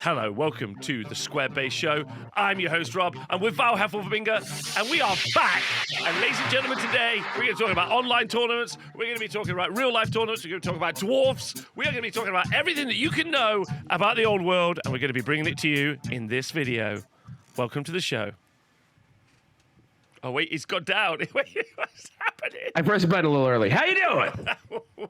Hello, welcome to the Square Base Show. I'm your host, Rob. I'm with Val Heffelfinger, and we are back. And ladies and gentlemen, today we're going to talk about online tournaments. We're going to be talking about real-life tournaments. We're going to talk about dwarfs. We are going to be talking about everything that you can know about the old world, and we're going to be bringing it to you in this video. Welcome to the show. Oh, wait, it's got down. Wait, what's happening? I pressed the button a little early. How you doing?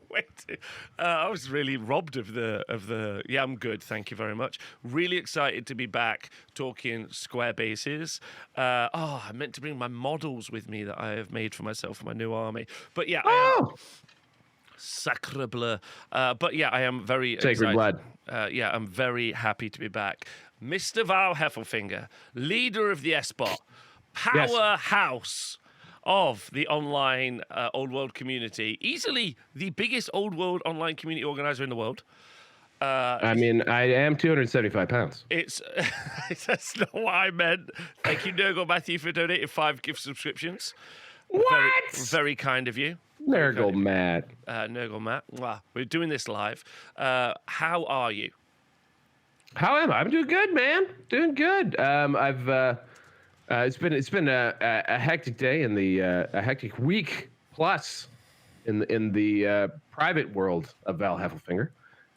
Wait, I was really robbed of the. Yeah, I'm good. Thank you very much. Really excited to be back talking Square Bases. I meant to bring my models with me that I have made for myself for my new army. But yeah, sacre bleu. But yeah, I am very Sacred excited. blood. Yeah, I'm very happy to be back. Mr. Val Heffelfinger, leader of the SBOT, powerhouse of the online old world community, easily the biggest old world online community organizer in the world. I mean, I am 275 pounds. It's that's not what I meant. Thank you, Nurgle Matthew, for donating 5 gift subscriptions. What? Very kind of you. Nurgle Matt. Nurgle Matt. Wow. We're doing this live. How are you? How am I? I'm doing good, man. Doing good. It's been a hectic day in the a hectic week plus in the private world of Val Heffelfinger.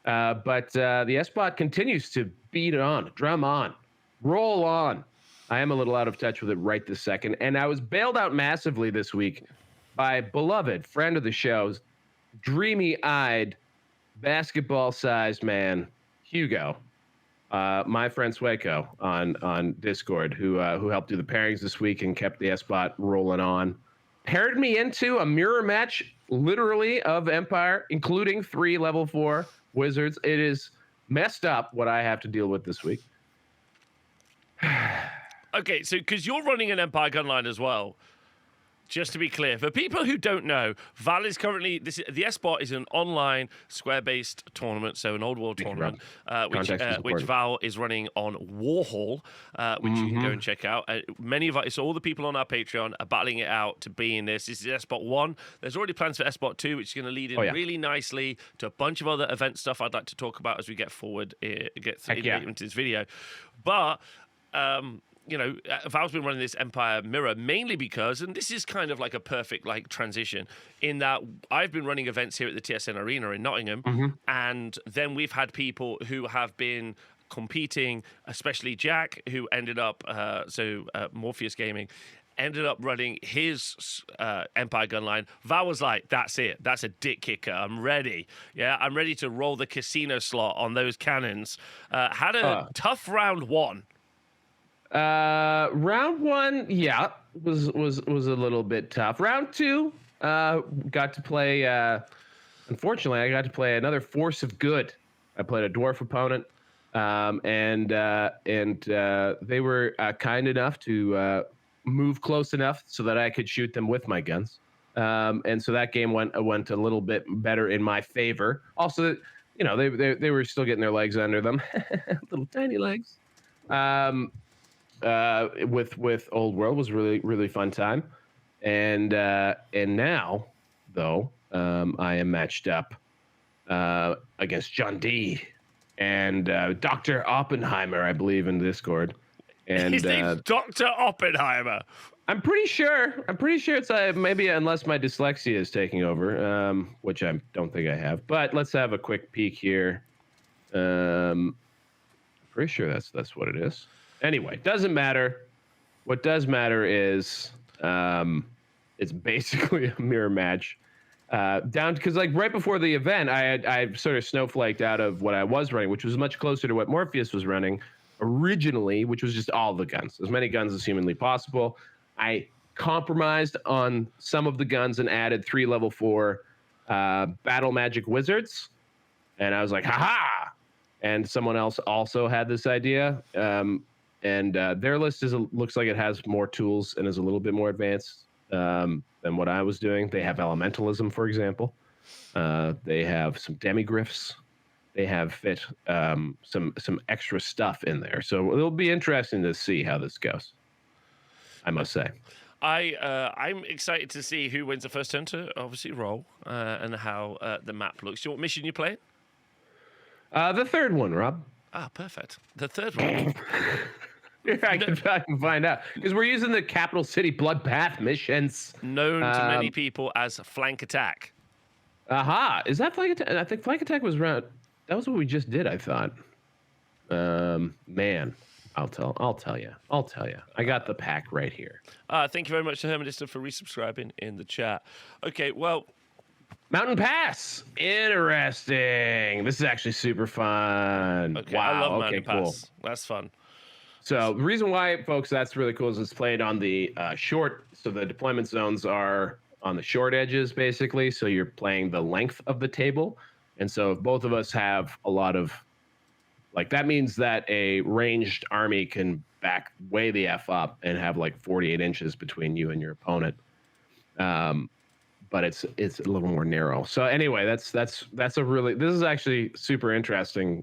But the SBOT continues to beat on, drum on, roll on. I am a little out of touch with it right this second, and I was bailed out massively this week by beloved friend of the show's dreamy-eyed, basketball-sized man, Hugo. My friend Swayco on Discord, who helped do the pairings this week and kept the SBOT rolling on, paired me into a mirror match, literally, of Empire, including 3 level 4 wizards. It is messed up what I have to deal with this week. Okay, so because you're running an Empire gunline as well. Just to be clear, for people who don't know, Val is currently the SBOT is an online Square-based tournament, so an old world tournament, which Val is running on Warhol, which you can go and check out. Many of us, so all the people on our Patreon are battling it out to be in this. This is SBOT 1. There's already plans for SBOT 2, which is going to lead in really nicely to a bunch of other event stuff I'd like to talk about as we get forward, into this video. But you know, Val's been running this Empire Mirror mainly because, and this is kind of like a perfect transition, in that I've been running events here at the TSN Arena in Nottingham, and then we've had people who have been competing, especially Jack, who ended up, Morpheus Gaming, ended up running his Empire gunline. Val was like, that's it. That's a dick kicker. I'm ready. Yeah, I'm ready to roll the casino slot on those cannons. Had a tough round 1. Round 1, was a little bit tough. Round 2, got to play. Unfortunately, I got to play another force of good. I played a dwarf opponent, and they were kind enough to move close enough so that I could shoot them with my guns. And so that game went a little bit better in my favor. Also, you know, they were still getting their legs under them, little tiny legs. With Old World was really fun time, and now though I am matched up against John D and Dr. Oppenheimer, I believe, in Discord. And his name's Dr. Oppenheimer. I'm pretty sure it's maybe, unless my dyslexia is taking over, which I don't think I have. But let's have a quick peek here. Pretty sure that's what it is. Anyway, doesn't matter. What does matter is it's basically a mirror match. Down because right before the event, I sort of snowflaked out of what I was running, which was much closer to what Morpheus was running originally, which was just all the guns, as many guns as humanly possible. I compromised on some of the guns and added 3 level 4 battle magic wizards, and I was like, haha! And someone else also had this idea. And their list looks like it has more tools and is a little bit more advanced than what I was doing. They have elementalism, for example. They have some demigryphs. They have some extra stuff in there. So it'll be interesting to see how this goes, I must say. I'm excited to see who wins the first turn to obviously roll and how the map looks. Do you know what mission you're playing? The third one, Rob. Ah, perfect. The third one. Yeah, I can find out because we're using the capital city bloodbath missions. Known to many people as flank attack. Aha! Is that flank attack? I think flank attack was around. That was what we just did. I thought. Man, I'll tell you. I got the pack right here. Thank you very much to Hermanista for resubscribing in the chat. Okay, well. Mountain Pass. Interesting. This is actually super fun. Okay, wow. I love okay, Mountain cool. Pass. That's fun. So the reason why, folks, that's really cool is it's played on the short. So the deployment zones are on the short edges, basically. So you're playing the length of the table. And so if both of us have a lot of, like, that means that a ranged army can back way the F up and have like 48 inches between you and your opponent. But it's a little more narrow. So anyway, that's a really, this is actually super interesting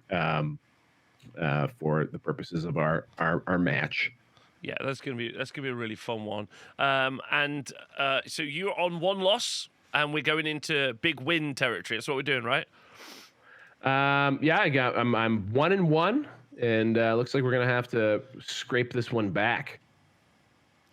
for the purposes of our match. Yeah, that's gonna be a really fun one. So you're on one loss, and we're going into big win territory. That's what we're doing, right? Yeah, I'm 1-1, and looks like we're gonna have to scrape this one back.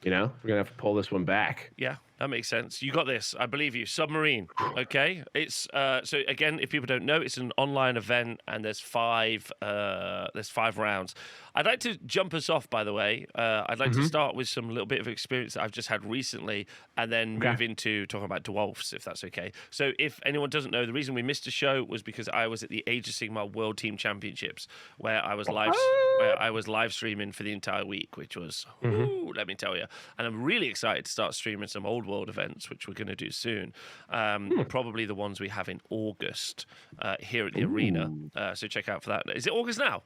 You know, we're gonna have to pull this one back. Yeah, that makes sense. You got this. I believe you. Submarine. Okay. It's so again, if people don't know, it's an online event, and there's five rounds. I'd like to jump us off, by the way. I'd like to start with some little bit of experience that I've just had recently, and then move into talking about dwarfs, if that's okay. So, if anyone doesn't know, the reason we missed a show was because I was at the Age of Sigmar World Team Championships, where I was live streaming for the entire week, which was, let me tell you. And I'm really excited to start streaming some Old World events, which we're going to do soon. Probably the ones we have in August here at the arena. So check out for that. Is it August now?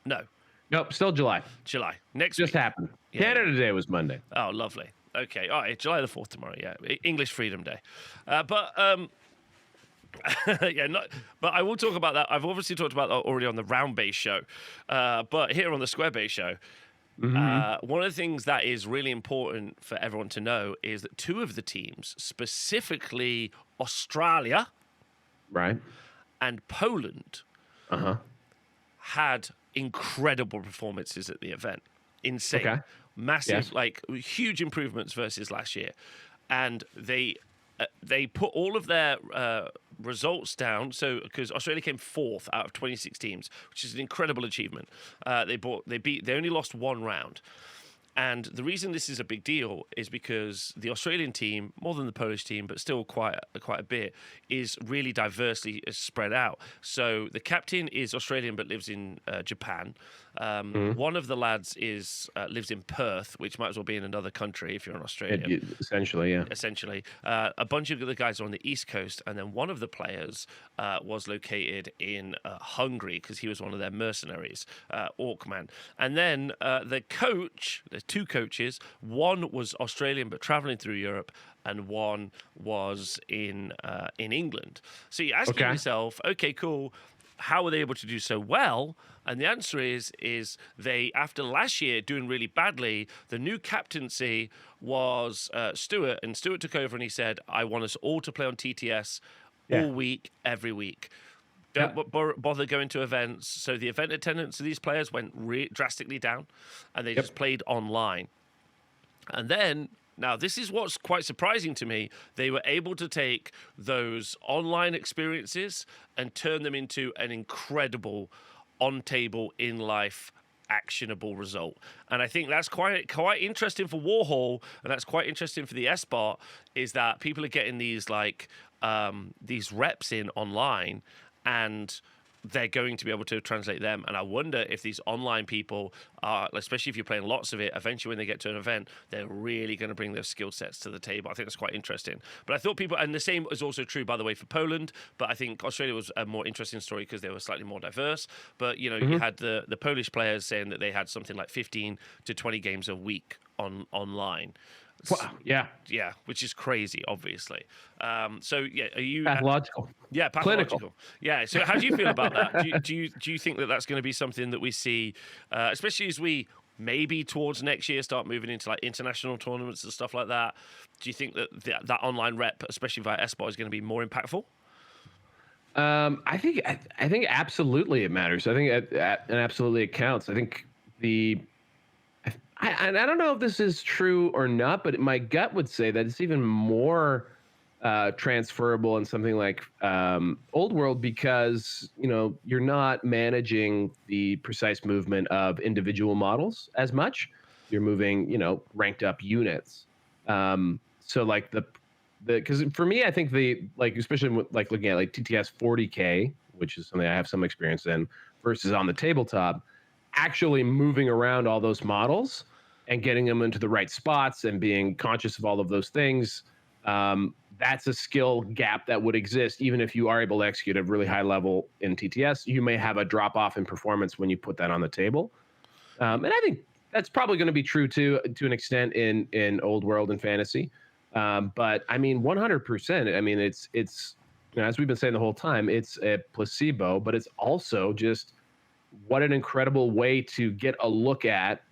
No. Nope, still July. July. Next Just week. happened. Yeah. Canada Day was Monday. Oh, lovely. Okay. All right. July the 4th tomorrow. Yeah. English Freedom Day. But I will talk about that. I've obviously talked about that already on the round base show. But here on the square base show, one of the things that is really important for everyone to know is that two of the teams, specifically Australia and Poland, had incredible performances at the event. Insane. Massive, like huge improvements versus last year. And they put all of their results down. So because Australia came 4th out of 26 teams, which is an incredible achievement. They only lost one round. And the reason this is a big deal is because the Australian team, more than the Polish team, but still quite a bit, is really diversely spread out. So the captain is Australian but lives in Japan. One of the lads lives in Perth, which might as well be in another country if you're in Australia. Essentially, yeah. Essentially. A bunch of the guys are on the East Coast, and then one of the players was located in Hungary because he was one of their mercenaries, Orkman. And then the coach, there's two coaches, one was Australian but traveling through Europe, and one was in England. So you're asking yourself, okay, cool, how were they able to do so well? And the answer is they, after last year doing really badly, the new captaincy was Stuart, and Stuart took over and he said, I want us all to play on TTS all week, every week. Don't bother going to events. So the event attendance of these players went drastically down, and they just played online. And then, now this is what's quite surprising to me, they were able to take those online experiences and turn them into an incredible on-table, in-life, actionable result. And I think that's quite interesting for Warhol, and that's quite interesting for the S-Bot, is that people are getting these these reps in online, and they're going to be able to translate them. And I wonder if these online people are, especially if you're playing lots of it, eventually when they get to an event, they're really going to bring their skill sets to the table. I think that's quite interesting. But I thought people, and the same is also true, by the way, for Poland, but I think Australia was a more interesting story because they were slightly more diverse. But, you know, you had the Polish players saying that they had something like 15 to 20 games a week online. Wow. Yeah, which is crazy, obviously. So, yeah, are you pathological? Yeah, pathological. Clinical. Yeah. So, how do you feel about that? Do you think that that's going to be something that we see, especially as we maybe towards next year start moving into like international tournaments and stuff like that? Do you think that that online rep, especially via S-Bot, is going to be more impactful? I think absolutely it matters. I think and absolutely it counts. I think and I don't know if this is true or not, but my gut would say that it's even more transferable in something like Old World because you're not managing the precise movement of individual models as much. You're moving ranked up units. So like because for me, I think especially with, like looking at like TTS 40K, which is something I have some experience in, versus on the tabletop, actually moving around all those models and getting them into the right spots and being conscious of all of those things. That's a skill gap that would exist even if you are able to execute at a really high level in TTS. You may have a drop off in performance when you put that on the table, and I think that's probably going to be true to an extent in Old World and Fantasy. But I mean, 100%. I mean, it's as we've been saying the whole time, it's a placebo, but it's also just what an incredible way to get a look at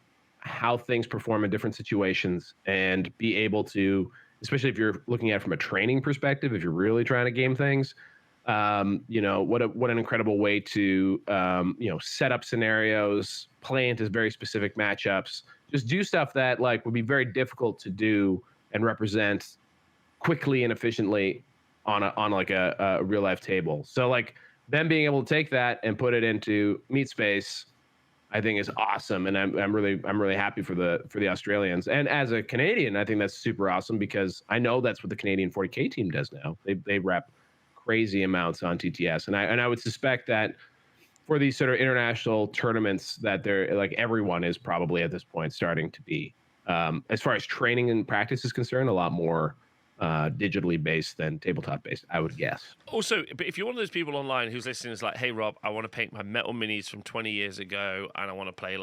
how things perform in different situations and be able to, especially if you're looking at it from a training perspective, if you're really trying to game things, what an incredible way to set up scenarios, play into very specific matchups, just do stuff that like would be very difficult to do and represent quickly and efficiently on a real life table. So like them being able to take that and put it into Meat Space, I think is awesome, and I'm really happy for the Australians. And as a Canadian, I think that's super awesome because I know that's what the Canadian 40K team does now. They rep crazy amounts on TTS, and I would suspect that for these sort of international tournaments that they're like everyone is probably at this point starting to be, as far as training and practice is concerned, a lot more digitally based than tabletop based, I would guess. Also, but if you're one of those people online who's listening, is like, hey Rob, I want to paint my metal minis from 20 years ago, and I want to play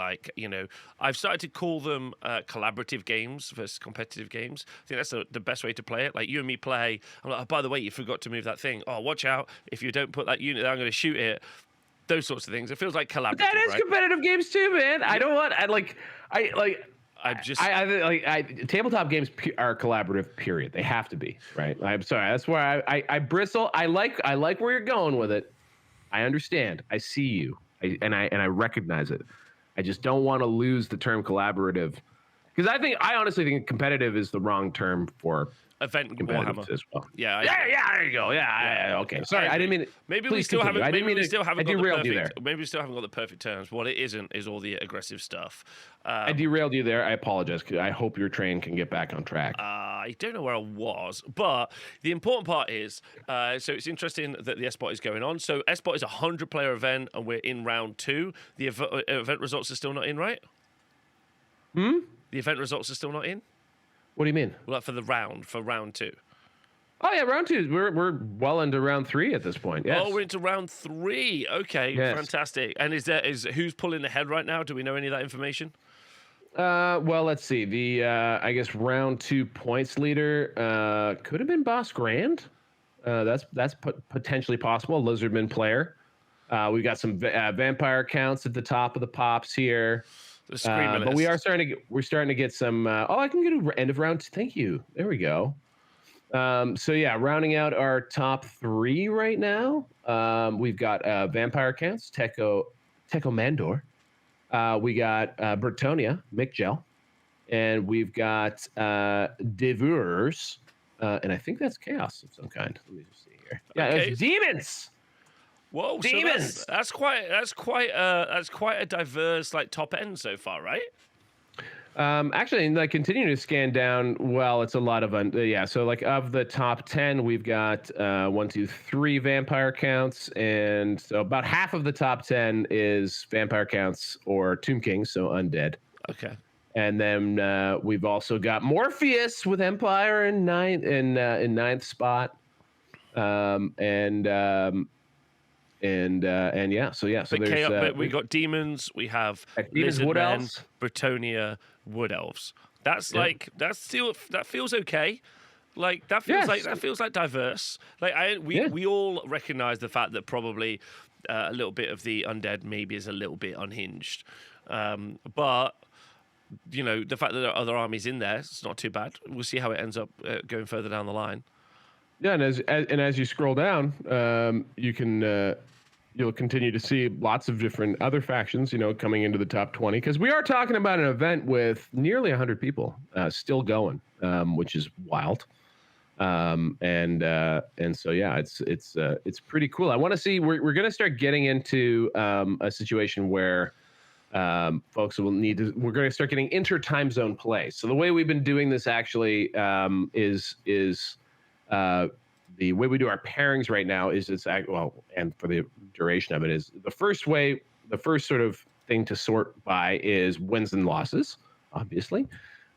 I've started to call them collaborative games versus competitive games. I think that's the best way to play it. Like you and me play. I'm like, oh, by the way, you forgot to move that thing. Oh, watch out! If you don't put that unit there, I'm going to shoot it. Those sorts of things. It feels like collaborative. But that is right? competitive games too, man. I don't want. Tabletop games are collaborative. Period. They have to be, right? I'm sorry. That's why I bristle. I like where you're going with it. I understand. I see you. I recognize it. I just don't want to lose the term collaborative because I honestly think competitive is the wrong term for event competitive Warhammer as well. Yeah. There you go. Yeah. Okay. Sorry, I didn't mean. Maybe we still haven't. Maybe we still haven't got the perfect terms. What it isn't is all the aggressive stuff. I derailed you there. I apologize. I hope your train can get back on track. I don't know where I was, but the important part is, so it's interesting that the SBOT is going on. So SBOT is a 100-player event, and we're in round 2. The event results are still not in, right? The event results are still not in? What do you mean? Well, for round 2. Oh yeah, round 2. We're well into round 3 at this point. Yes. Oh, we're into round 3. Okay, yes. Fantastic. And is who's pulling ahead right now? Do we know any of that information? Well, let's see. The I guess round 2 points leader could have been Boss Grand. That's potentially possible. Lizardman player. We got some vampire counts at the top of the pops here. But we're starting to get some. I can get an end of round 2. Thank you. There we go. So yeah, rounding out our top 3 right now. We've got vampire counts, Teco Mandor. We got Bertonia, Mick Gel, and we've got Devourers, and I think that's chaos of some kind. Let me just see here. Yeah, okay. It's demons. Whoa, demons! So that's quite a diverse top end so far, right? Actually, continuing to scan down. Well, it's a lot of So of the top 10, we've got 1, 2, 3 vampire counts, and so about half of the top 10 is vampire counts or Tomb Kings, so undead. Okay. And then we've also got Morpheus with Empire in ninth spot, and yeah. So there's. But we got demons. We have Wood Elves, Bretonia, Wood Elves. That feels okay. That feels like diverse. We all recognize the fact that probably a little bit of the undead maybe is a little bit unhinged, but the fact that there are other armies in there, it's not too bad. We'll see how it ends up going further down the line. Yeah, and as you scroll down, you can you'll continue to see lots of different other factions, coming into the top 20, because we are talking about an event with nearly 100 people still going, which is wild. And so yeah, it's pretty cool. I want to see. We're going to start getting into a situation where folks will need to. We're going to start getting inter-time zone play. So the way we've been doing this actually is the way we do our pairings right now is and for the duration of it is the first sort of thing to sort by is wins and losses, obviously.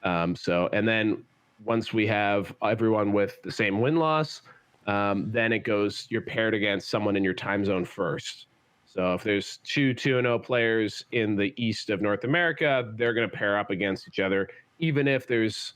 So and then once we have everyone with the same win-loss, then it goes, you're paired against someone in your time zone first. So if there's 2-0 players in the east of North America, they're going to pair up against each other, even if there's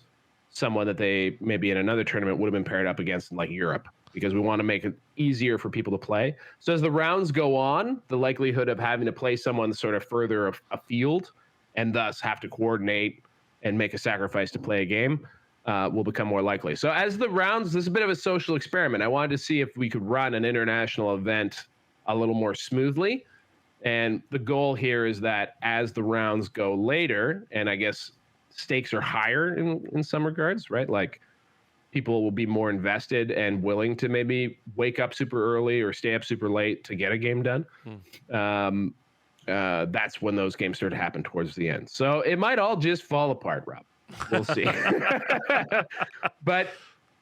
someone that they maybe in another tournament would have been paired up against in like Europe, because we want to make it easier for people to play. So as the rounds go on, the likelihood of having to play someone sort of further afield and thus have to coordinate and make a sacrifice to play a game will become more likely. So as the rounds, this is a bit of a social experiment. I wanted to see if we could run an international event a little more smoothly. And the goal here is that as the rounds go later, and I guess stakes are higher in some regards, right? Like people will be more invested and willing to maybe wake up super early or stay up super late to get a game done. That's when those games start to happen towards the end. So it might all just fall apart, Rob. We'll see. But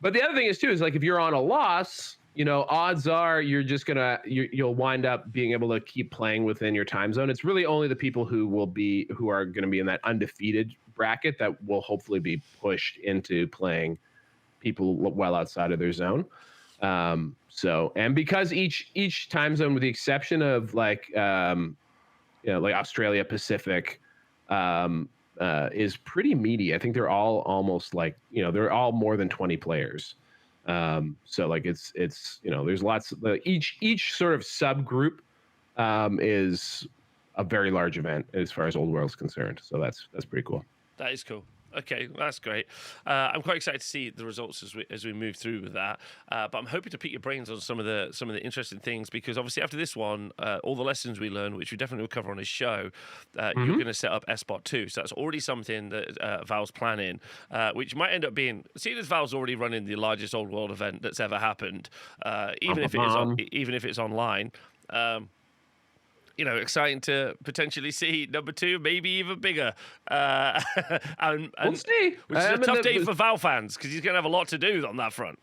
the other thing is too, is like if you're on a loss, odds are you'll wind up being able to keep playing within your time zone. It's really only the people who are going to be in that undefeated bracket that will hopefully be pushed into playing people well outside of their zone. So, and because each time zone, with the exception of like Australia Pacific, is pretty meaty. I think they're all almost like, they're all more than 20 players. So like it's there's lots of each sort of subgroup is a very large event as far as Old World's concerned. So that's pretty cool. That is cool. Okay, that's great. I'm quite excited to see the results as we move through with that. But I'm hoping to pick your brains on some of the interesting things, because obviously after this one, all the lessons we learn, which we definitely will cover on his show, you're going to set up SBot 2. So that's already something that Valve's planning, which might end up being, seeing as Valve's already running the largest Old World event that's ever happened, even if it's online. Exciting to potentially see number 2, maybe even bigger. And we'll see. Which is a tough day for Val fans, because he's going to have a lot to do on that front.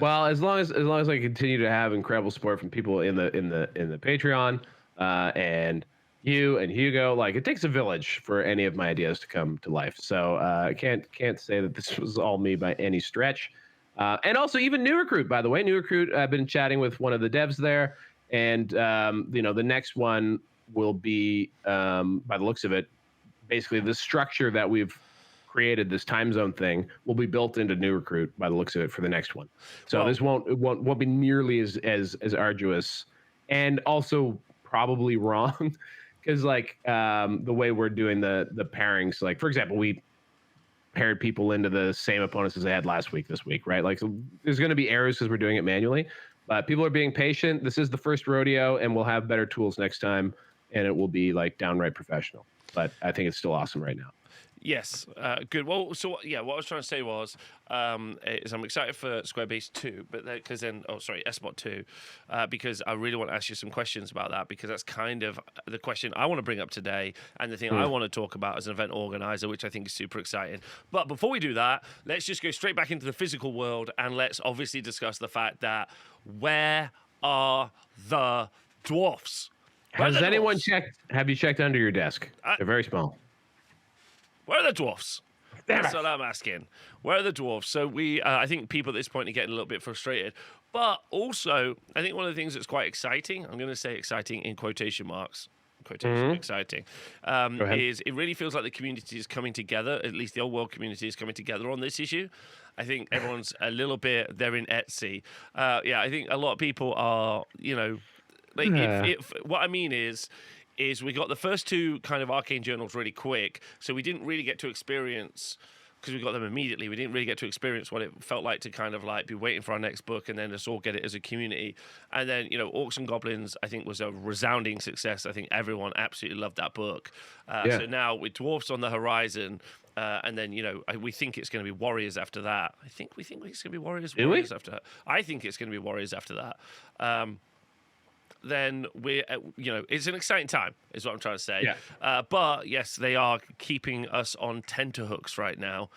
Well, as long as I continue to have incredible support from people in the Patreon, and you and Hugo, like it takes a village for any of my ideas to come to life. So I can't say that this was all me by any stretch. And also even New Recruit, by the way. New Recruit, I've been chatting with one of the devs there. And, the next one will be, by the looks of it, basically the structure that we've created, this time zone thing, will be built into New Recruit by the looks of it for the next one. So this won't be nearly as arduous, and also probably wrong, because like the way we're doing the pairings, like for example, we paired people into the same opponents as they had last week, this week, right? Like so there's going to be errors because we're doing it manually. But people are being patient. This is the first rodeo, and we'll have better tools next time, and it will be like downright professional. But I think it's still awesome right now. Yes, good. Well, so yeah, what I was trying to say was, is I'm excited for Squarebase 2, but SBot 2, because I really want to ask you some questions about that, because that's kind of the question I want to bring up today, and the thing I want to talk about as an event organizer, which I think is super exciting. But before we do that, let's just go straight back into the physical world, and let's obviously discuss the fact that where are the dwarfs? Has anyone checked? Have you checked under your desk? They're very small. Where are the dwarfs? That's what I'm asking. Where are the dwarfs? So I think people at this point are getting a little bit frustrated. But also, I think one of the things that's quite exciting, I'm going to say exciting in quotation marks, exciting, is it really feels like the community is coming together, at least the old world community is coming together on this issue. I think everyone's a little bit, they're in Etsy. I think a lot of people are, what I mean is we got the first 2 kind of arcane journals really quick, so we didn't really get to experience because we got them immediately, we didn't really get to experience what it felt like to kind of like be waiting for our next book and then just all get it as a community. And then, you know, Orcs and Goblins, I think, was a resounding success. I think everyone absolutely loved that book. So now with Dwarfs on the horizon, and then, you know, we think it's going to be Warriors after that. I think it's going to be Warriors after that. I think it's going to be Warriors after that. Then we're, you know, it's an exciting time, is what I'm trying to say. Yeah. But yes, they are keeping us on tenterhooks right now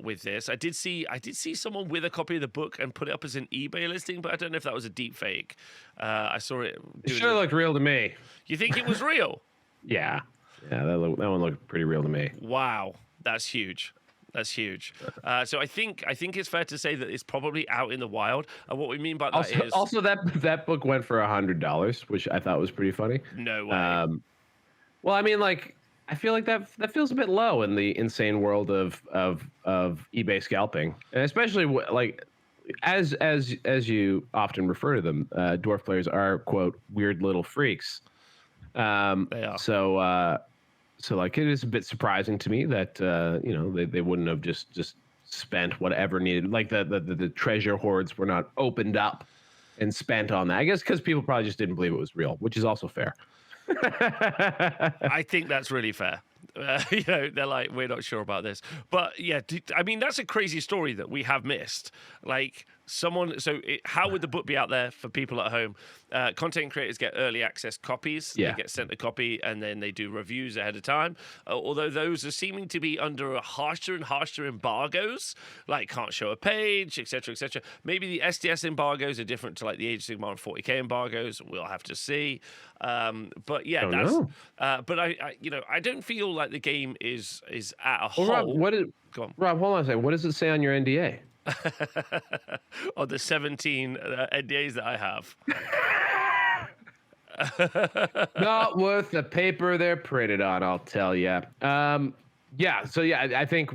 with this. I did see someone with a copy of the book and put it up as an eBay listing, but I don't know if that was a deep fake. I saw it. It sure looked real to me. You think it was real? Yeah, that one looked pretty real to me. Wow, that's huge. That's huge. So I think it's fair to say that it's probably out in the wild. And what we mean by that is also that book went for $100, which I thought was pretty funny. No way. Well, I mean, like, I feel like that feels a bit low in the insane world of eBay scalping, and especially like as you often refer to them, dwarf players are, quote, weird little freaks. They are. So like, it is a bit surprising to me that you know, they wouldn't have just spent whatever needed, like the treasure hoards were not opened up and spent on that. I guess because people probably just didn't believe it was real, which is also fair. I think that's really fair. You know, they're like, we're not sure about this, but yeah, I mean, that's a crazy story that we have missed. Like how would the book be out there for people at home? Content creators get early access copies. Yeah. They get sent a copy and then they do reviews ahead of time. Although those are seeming to be under harsher and harsher embargoes, like can't show a page, etc., etc. Maybe the SDS embargoes are different to like the Age of Sigmar and 40k embargoes. We'll have to see. But yeah, but I you know, I don't feel like the game is at a whole. Rob, hold on a second. What does it say on your NDA? On the 17 NDAs that I have. Not worth the paper they're printed on, I'll tell you. I think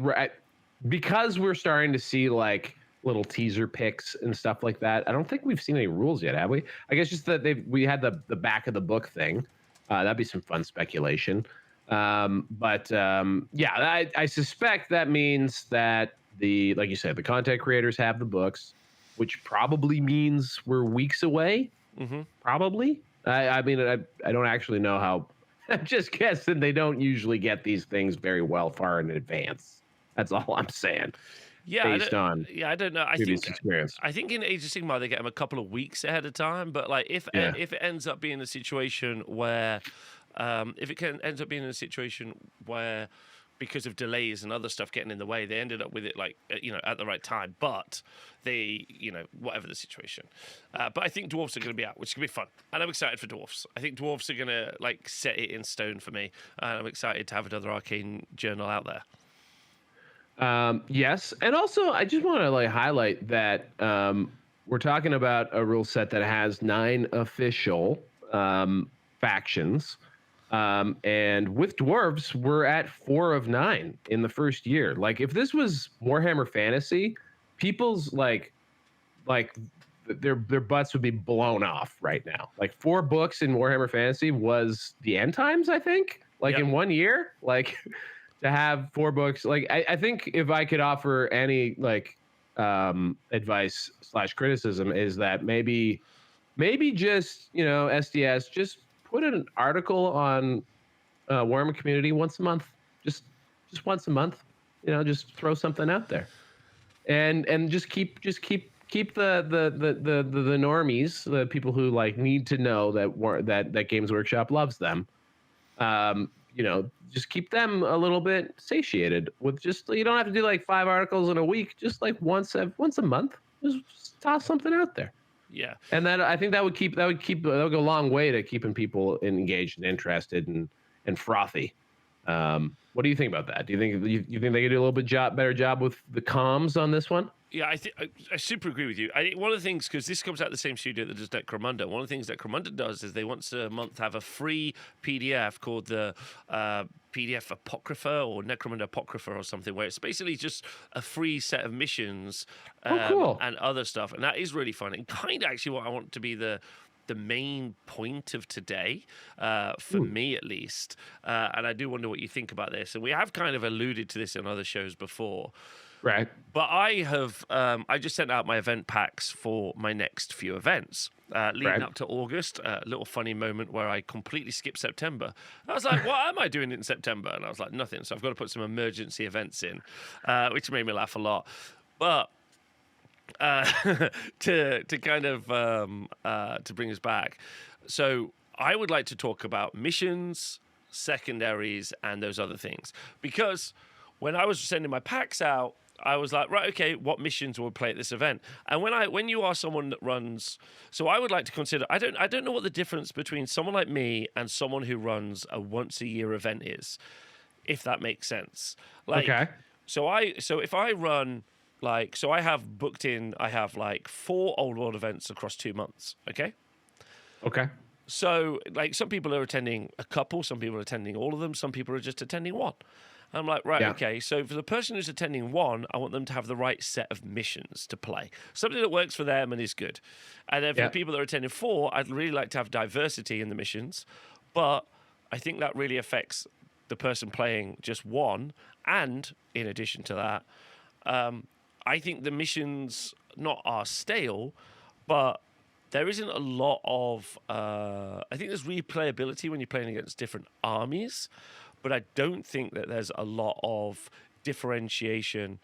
because we're starting to see like little teaser pics and stuff like that, I don't think we've seen any rules yet, have we? I guess just that we had the back of the book thing. That'd be some fun speculation. I suspect that means that like you said, the content creators have the books, which probably means we're weeks away. Mm-hmm. Probably. I mean, I don't actually know how. I'm just guessing they don't usually get these things very well far in advance. That's all I'm saying. Yeah, I don't know. Experience. I think in Age of Sigmar they get them a couple of weeks ahead of time. But like, if it ends up being a situation where, because of delays and other stuff getting in the way, they ended up with it like, you know, at the right time. But they, you know, whatever the situation. But I think Dwarfs are going to be out, which is going to be fun. And I'm excited for Dwarfs. I think Dwarfs are going to like set it in stone for me. And I'm excited to have another Arcane journal out there. Yes. And also, I just want to like highlight that we're talking about a rule set that has 9 official factions. And with dwarves, we're at 4 of 9 in the first year. Like, if this was Warhammer Fantasy, people's like their butts would be blown off right now. Like, 4 books in Warhammer Fantasy was the end times, I think. Like, in 1 year, like to have 4 books. Like, I think if I could offer any like advice / criticism, is that maybe just, you know, SDS just put an article on Warhammer Community once a month, just once a month. You know, just throw something out there, and just keep the normies, the people who like need to know that Games Workshop loves them. You know, just keep them a little bit satiated with just, you don't have to do like 5 articles in a week, just like once a month. Just toss something out there. Yeah, and that, I think that would go a long way to keeping people engaged and interested and frothy. What do you think about that? Do you think they could do a little bit better job with the comms on this one? Yeah, I super agree with you. I think one of the things, because this comes out of the same studio that does Necromunda, one of the things that Necromunda does is they once a month have a free PDF called the PDF Apocrypha or Necromunda Apocrypha or something, where it's basically just a free set of missions cool. and other stuff. And that is really fun. And kind of actually what I want to be the the main point of today, for me at least. And I do wonder what you think about this. And we have kind of alluded to this in other shows before. Right. But I just sent out my event packs for my next few events. Leading up to August, a little funny moment where I completely skipped September. I was like, what am I doing in September? And I was like, nothing. So I've got to put some emergency events in, which made me laugh a lot. But to kind of to bring us back, so I would like to talk about missions, secondaries, and those other things. Because when I was sending my packs out, I was like, right, okay, what missions will we play at this event? And when you are someone that runs, so I would like to consider, I don't know what the difference between someone like me and someone who runs a once a year event is, if that makes sense. Like, okay. So if I run, like, so I have booked in, I have like 4 Old World events across 2 months. Okay. Okay. So like some people are attending a couple, some people are attending all of them, some people are just attending one. I'm like, right, okay, so for the person who's attending one, I want them to have the right set of missions to play. Something that works for them and is good. And then for the people that are attending 4, I'd really like to have diversity in the missions. But I think that really affects the person playing just 1. And in addition to that, I think the missions not are stale, but there isn't a lot of... I think there's replayability when you're playing against different armies. But I don't think that there's a lot of differentiation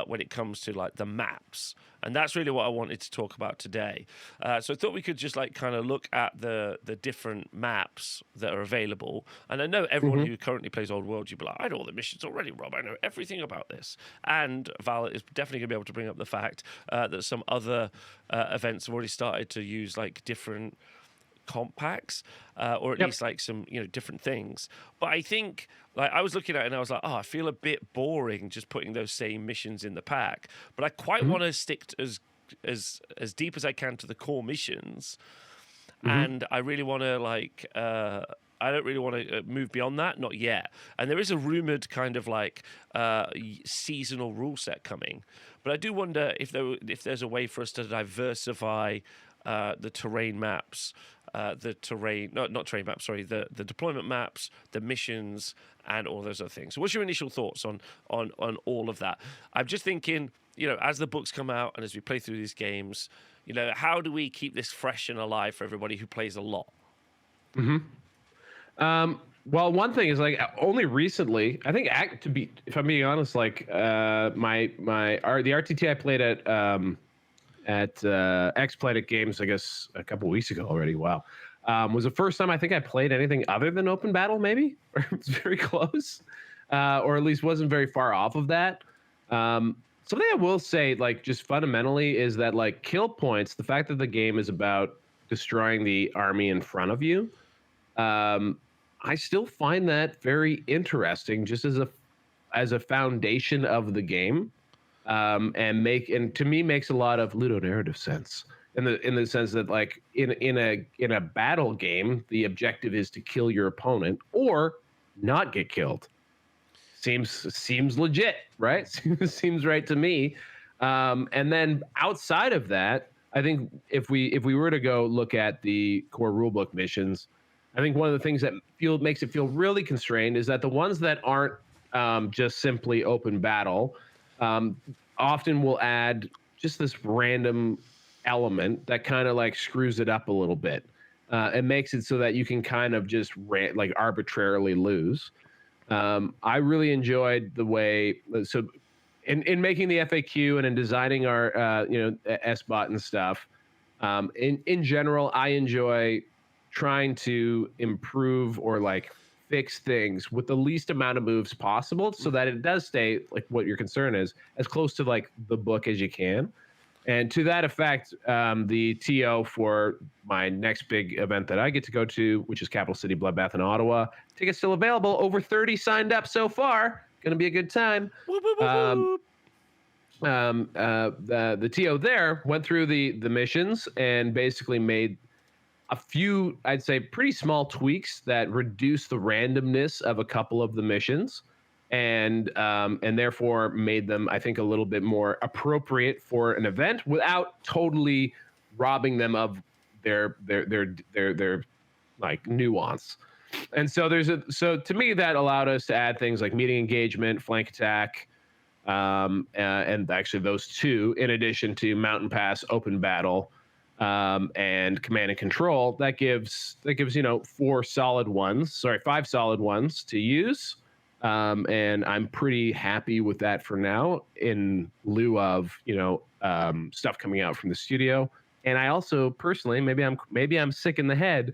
when it comes to like the maps, and that's really what I wanted to talk about today. So I thought we could just like kind of look at the different maps that are available. And I know everyone who currently plays Old World, you'd be like, I know all the missions already, Rob. I know everything about this. And Val is definitely going to be able to bring up the fact that some other events have already started to use like different comp packs, or at least like some different things. But I think like I was looking at it and I was like, I feel a bit boring just putting those same missions in the pack. But I quite want to stick as deep as I can to the core missions, and I really want to like I don't really want to move beyond that, not yet. And there is a rumored kind of like seasonal rule set coming, but I do wonder if there's a way for us to diversify the terrain maps. The deployment maps, the missions, and all those other things. So what's your initial thoughts on all of that? I'm just thinking, as the books come out and as we play through these games, how do we keep this fresh and alive for everybody who plays a lot? Well, one thing is like only recently, I think if I'm being honest, like the RTT I played at X-Planet Games, I guess a couple weeks ago already. Wow. Was the first time I think I played anything other than open battle, maybe. It's very close, or at least wasn't very far off of that. Something I will say, like just fundamentally, is that like kill points, the fact that the game is about destroying the army in front of you, I still find that very interesting, just as a foundation of the game. And to me makes a lot of ludonarrative sense in the sense that like in a battle game, the objective is to kill your opponent or not get killed. Seems legit, right? Seems right to me. And then outside of that, I think if we were to go look at the core rulebook missions, I think one of the things that makes it feel really constrained is that the ones that aren't just simply open battle often will add just this random element that kind of like screws it up a little bit. It makes it so that you can kind of just like arbitrarily lose. I really enjoyed the way, so in making the FAQ and in designing our SBot and stuff, in general, I enjoy trying to improve or like fix things with the least amount of moves possible so that it does stay, like what your concern is, as close to like the book as you can. And to that effect, the TO for my next big event that I get to go to, which is Capital City Bloodbath in Ottawa, tickets still available, over 30 signed up so far. Gonna be a good time. The TO there went through the missions and basically made a few, I'd say, pretty small tweaks that reduce the randomness of a couple of the missions, and therefore made them, I think, a little bit more appropriate for an event without totally robbing them of their like nuance. And so so to me that allowed us to add things like meeting engagement, flank attack, and actually those two, in addition to mountain pass, open battle, and command and control. That gives 5 solid ones to use. And I'm pretty happy with that for now, in lieu of stuff coming out from the studio. And I also personally, maybe I'm sick in the head,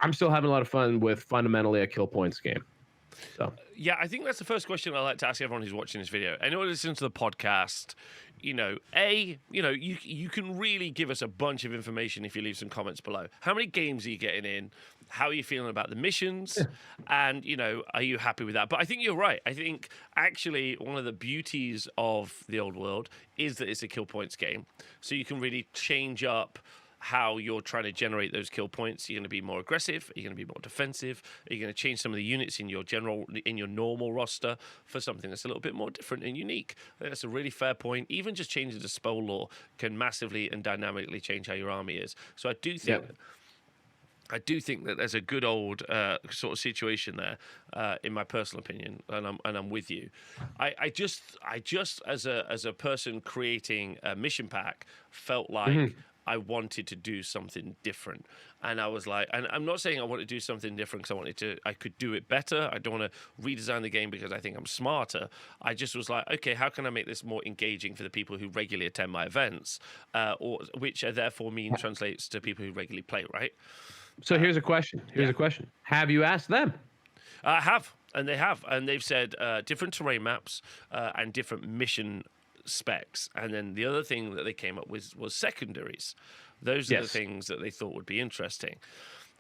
I'm still having a lot of fun with fundamentally a kill points game. So yeah, I think that's the first question I like to ask everyone who's watching this video. Anyone who listens to the podcast, you can really give us a bunch of information if you leave some comments below. How many games are you getting in? How are you feeling about the missions? And, are you happy with that? But I think you're right. I think actually one of the beauties of the old world is that it's a kill points game. So you can really change up how you're trying to generate those kill points. You're going to be more aggressive. You're going to be more defensive. Are you going to change some of the units in your normal roster for something that's a little bit more different and unique? I think that's a really fair point. Even just changing the spell law can massively and dynamically change how your army is. So I do think. Yeah. I do think that there's a good old sort of situation there, in my personal opinion, and I'm with you. I just as a person creating a mission pack felt like I wanted to do something different, and I was like, and I'm not saying I want to do something different because I could do it better. I don't want to redesign the game because I think I'm smarter. I just was like, okay, how can I make this more engaging for the people who regularly attend my events, or which therefore translates to people who regularly play, right? So here's a question. Here's a question. Have you asked them? I have, and they have, and they've said different terrain maps and different mission specs. And then the other thing that they came up with was secondaries. Those are the things that they thought would be interesting.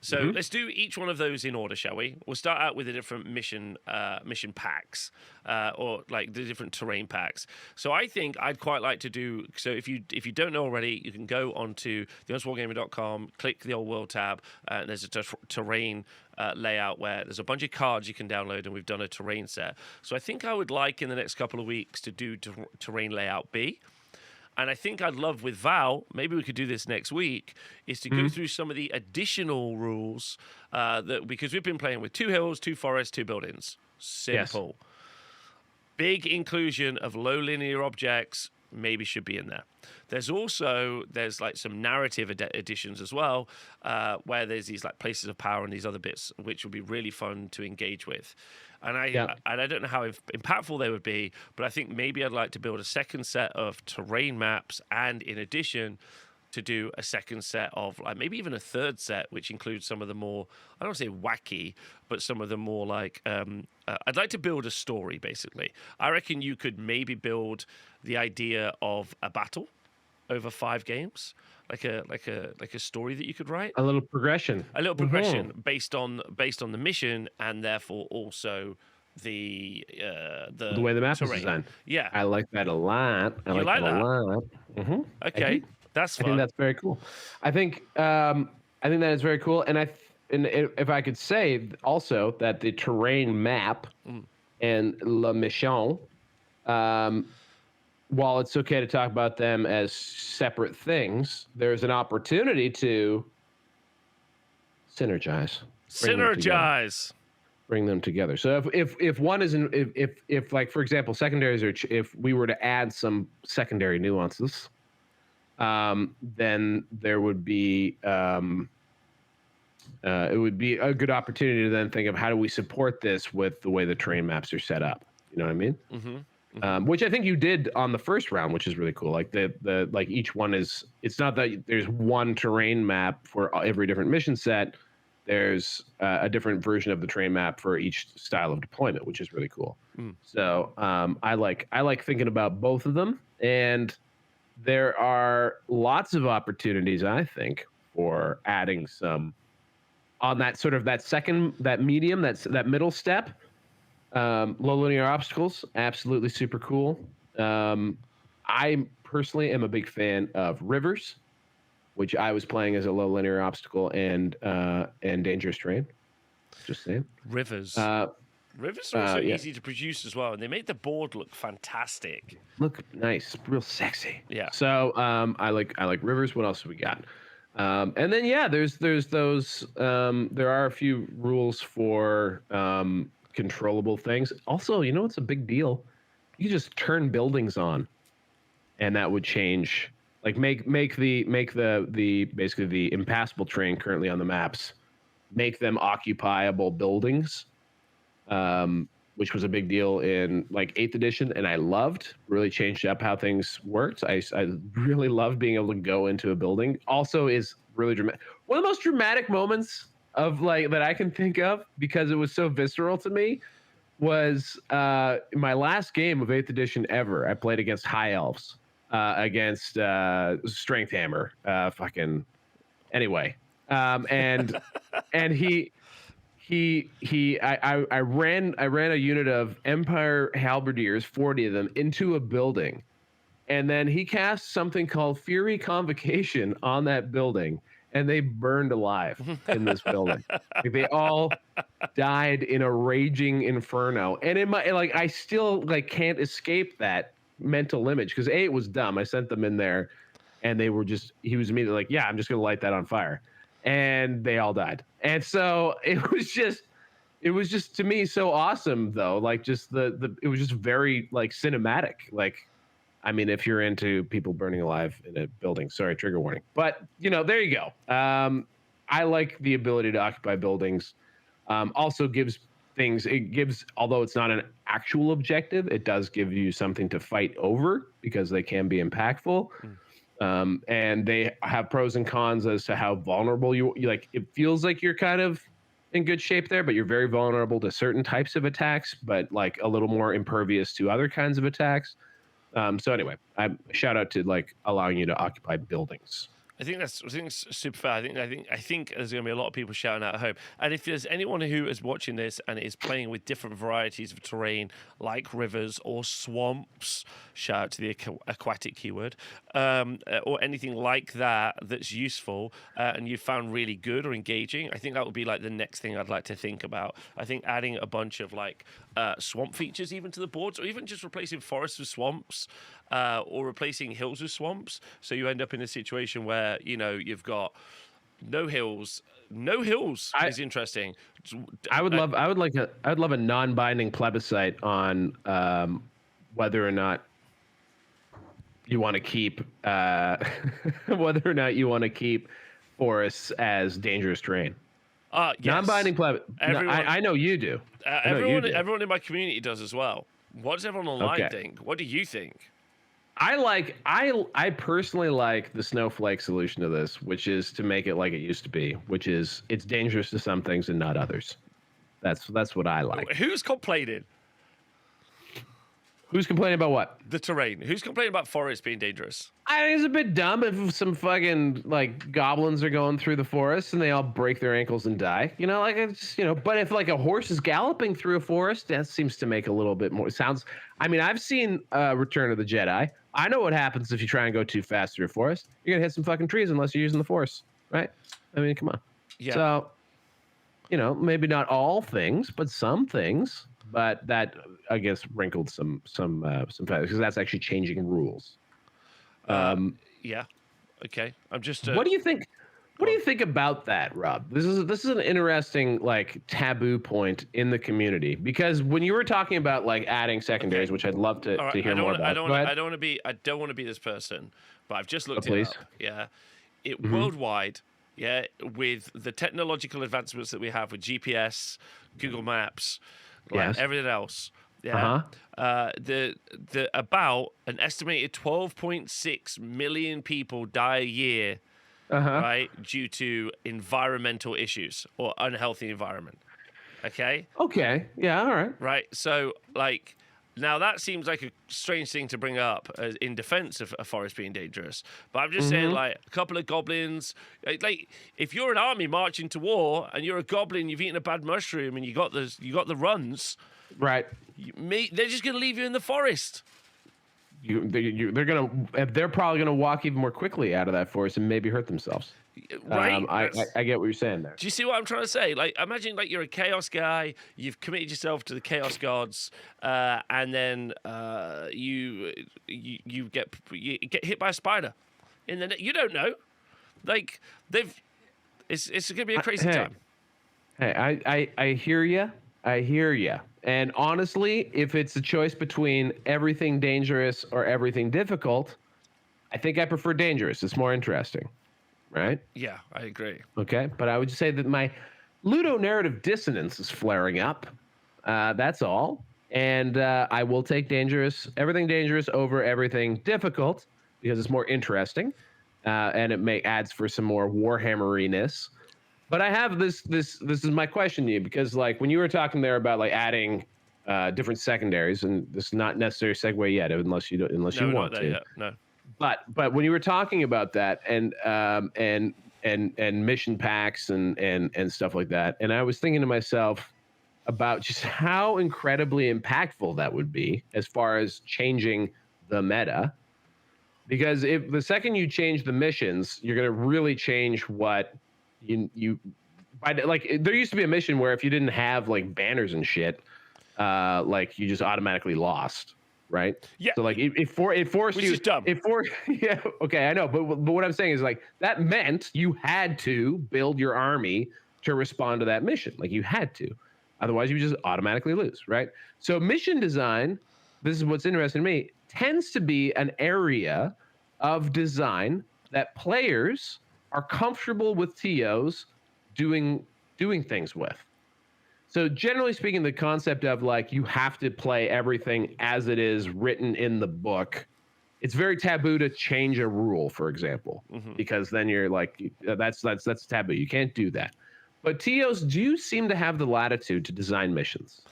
So let's do each one of those in order, shall we? We'll start out with the different mission packs, or like the different terrain packs. So I think I'd quite like to do. So if you don't know already, you can go onto theoncewargaming.com, click the old world tab, and there's a terrain layout where there's a bunch of cards you can download, and we've done a terrain set. So I think I would like in the next couple of weeks to do terrain layout B. And I think I'd love with Val, maybe we could do this next week, is to go through some of the additional rules because we've been playing with 2 hills, 2 forests, 2 buildings. Simple. Yes. Big inclusion of low linear objects maybe should be in there. There's like some narrative additions as well, where there's these like places of power and these other bits, which would be really fun to engage with. And I don't know how impactful they would be, but I think maybe I'd like to build a second set of terrain maps, and in addition, to do a second set of like maybe even a third set, which includes some of the more, I don't want to say wacky, but some of the more like I'd like to build a story. Basically, I reckon you could maybe build the idea of a battle over 5 games. Like a story that you could write. A little progression based on the mission, and therefore also the way the map terrain. is designed. Yeah, I like that a lot. I like that a lot. Okay, that's fun. I think that's very cool. I think that is very cool. And if I could say also that the terrain map and la mission, while it's okay to talk about them as separate things, there's an opportunity to synergize. Bring them together. So if one isn't, if like, for example, secondaries, or if we were to add some secondary nuances, then there would be it would be a good opportunity to then think of how do we support this with the way the terrain maps are set up. You know what I mean? Which I think you did on the first round, which is really cool. Like the like each one is, it's not that there's one terrain map for every different mission set. There's a different version of the terrain map for each style of deployment, which is really cool. So I like thinking about both of them, and there are lots of opportunities, I think, for adding some on that sort of that medium, that middle step. Low linear obstacles, absolutely super cool. I personally am a big fan of rivers, which I was playing as a low linear obstacle and dangerous terrain. Just saying. Rivers are also easy to produce as well, and they make the board look fantastic. Look nice, real sexy. Yeah. So I like rivers. What else have we got? And then yeah, there's those. There are a few rules for controllable things. Also, you know what's a big deal? You can just turn buildings on, and that would change. Like make the basically the impassable terrain currently on the maps, make them occupiable buildings, which was a big deal in like 8th edition, and I loved. Really changed up how things worked. I really loved being able to go into a building. Also, is really dramatic. One of the most dramatic moments of like that I can think of because it was so visceral to me was my last game of 8th edition ever. I played against High Elves, against Strength Hammer. Fucking anyway, and I ran a unit of Empire Halberdiers, 40 of them, into a building, and then he cast something called Fury Convocation on that building, and they burned alive in this building. Like, they all died in a raging inferno, and in my like I still like can't escape that mental image because it was dumb. I sent them in there, and they were just he was immediately like, yeah, I'm just gonna light that on fire, and they all died. And so it was just to me so awesome though. Like just the it was just very like cinematic. Like, I mean, if you're into people burning alive in a building, sorry, trigger warning. But you know, there you go. I like the ability to occupy buildings. Also gives things. It gives, although it's not an actual objective, it does give you something to fight over because they can be impactful. And they have pros and cons as to how vulnerable you like. It feels like you're kind of in good shape there, but you're very vulnerable to certain types of attacks, but like a little more impervious to other kinds of attacks. So anyway, I shout out to like allowing you to occupy buildings. I think it's super fair. I think there's going to be a lot of people shouting out at home. And if there's anyone who is watching this and is playing with different varieties of terrain, like rivers or swamps, shout out to the aquatic keyword, or anything like that that's useful, and you found really good or engaging, I think that would be like the next thing I'd like to think about. I think adding a bunch of like swamp features even to the boards, or even just replacing forests with swamps. Or replacing hills with swamps, so you end up in a situation where you've got no hills. No hills is interesting. I would love a non-binding plebiscite on whether or not you want to keep forests as dangerous terrain. Yes. Non-binding plebiscite. I know you do. Everyone in my community does as well. What does everyone online think? What do you think? I personally like the snowflake solution to this, which is to make it like it used to be, which is it's dangerous to some things and not others. That's what I like. Who's complaining? Who's complaining about what? The terrain. Who's complaining about forests being dangerous? I think it's a bit dumb if some fucking like goblins are going through the forest and they all break their ankles and die. Like it's but if like a horse is galloping through a forest, that seems to make a little bit more sounds. I mean, I've seen Return of the Jedi. I know what happens if you try and go too fast through a forest. You're gonna hit some fucking trees unless you're using the Force, right? I mean, come on. Yeah. So, maybe not all things, but some things. But that, I guess, wrinkled some feathers because that's actually changing rules. Yeah. Okay. I'm just. What do you think? What do you think about that, Rob? This is an interesting like taboo point in the community because when you were talking about like adding secondaries, which I'd love to hear more about. I don't want to be this person, but I've just looked it up. Yeah. Worldwide. Yeah, with the technological advancements that we have with GPS, Google Maps, everything else. Yeah. The about an estimated 12.6 million people die a year. Right, due to environmental issues or unhealthy environment. Okay. Yeah. All right. Right. So, like, now that seems like a strange thing to bring up in defense of a forest being dangerous. But I'm just saying, like, a couple of goblins. Like, if you're an army marching to war and you're a goblin, you've eaten a bad mushroom, and you got the runs. Right. They're just gonna leave you in the forest. They're probably gonna walk even more quickly out of that forest and maybe hurt themselves. Right. I get what you're saying there. Do you see what I'm trying to say? Like, imagine like you're a chaos guy, you've committed yourself to the chaos gods, and then you get hit by a spider. You don't know. like it's gonna be a crazy time. Hey, I hear you. I hear you. And honestly, if it's a choice between everything dangerous or everything difficult, I think I prefer dangerous. It's more interesting, right? Yeah, I agree. Okay, but I would just say that my ludonarrative dissonance is flaring up. That's all. And I will take everything dangerous over everything difficult because it's more interesting, and it adds for some more Warhammeriness. But I have this is my question to you, because like when you were talking there about like adding different secondaries, and this is not necessarily a segue yet unless you want to. Yet. No. But when you were talking about that and mission packs and stuff like that, and I was thinking to myself about just how incredibly impactful that would be as far as changing the meta. Because if the second you change the missions, you're going to really change what like there used to be a mission where if you didn't have like banners and shit, like you just automatically lost, right? Yeah. So like it forced Which you. is dumb. Yeah. Okay, I know, but what I'm saying is like that meant you had to build your army to respond to that mission. Like you had to, otherwise you just automatically lose, right? So mission design, this is what's interesting to me, tends to be an area of design that players are comfortable with TOs doing things with. So generally speaking, the concept of like you have to play everything as it is written in the book, it's very taboo to change a rule, for example, because then you're like, that's taboo. You can't do that. But TOs do seem to have the latitude to design missions.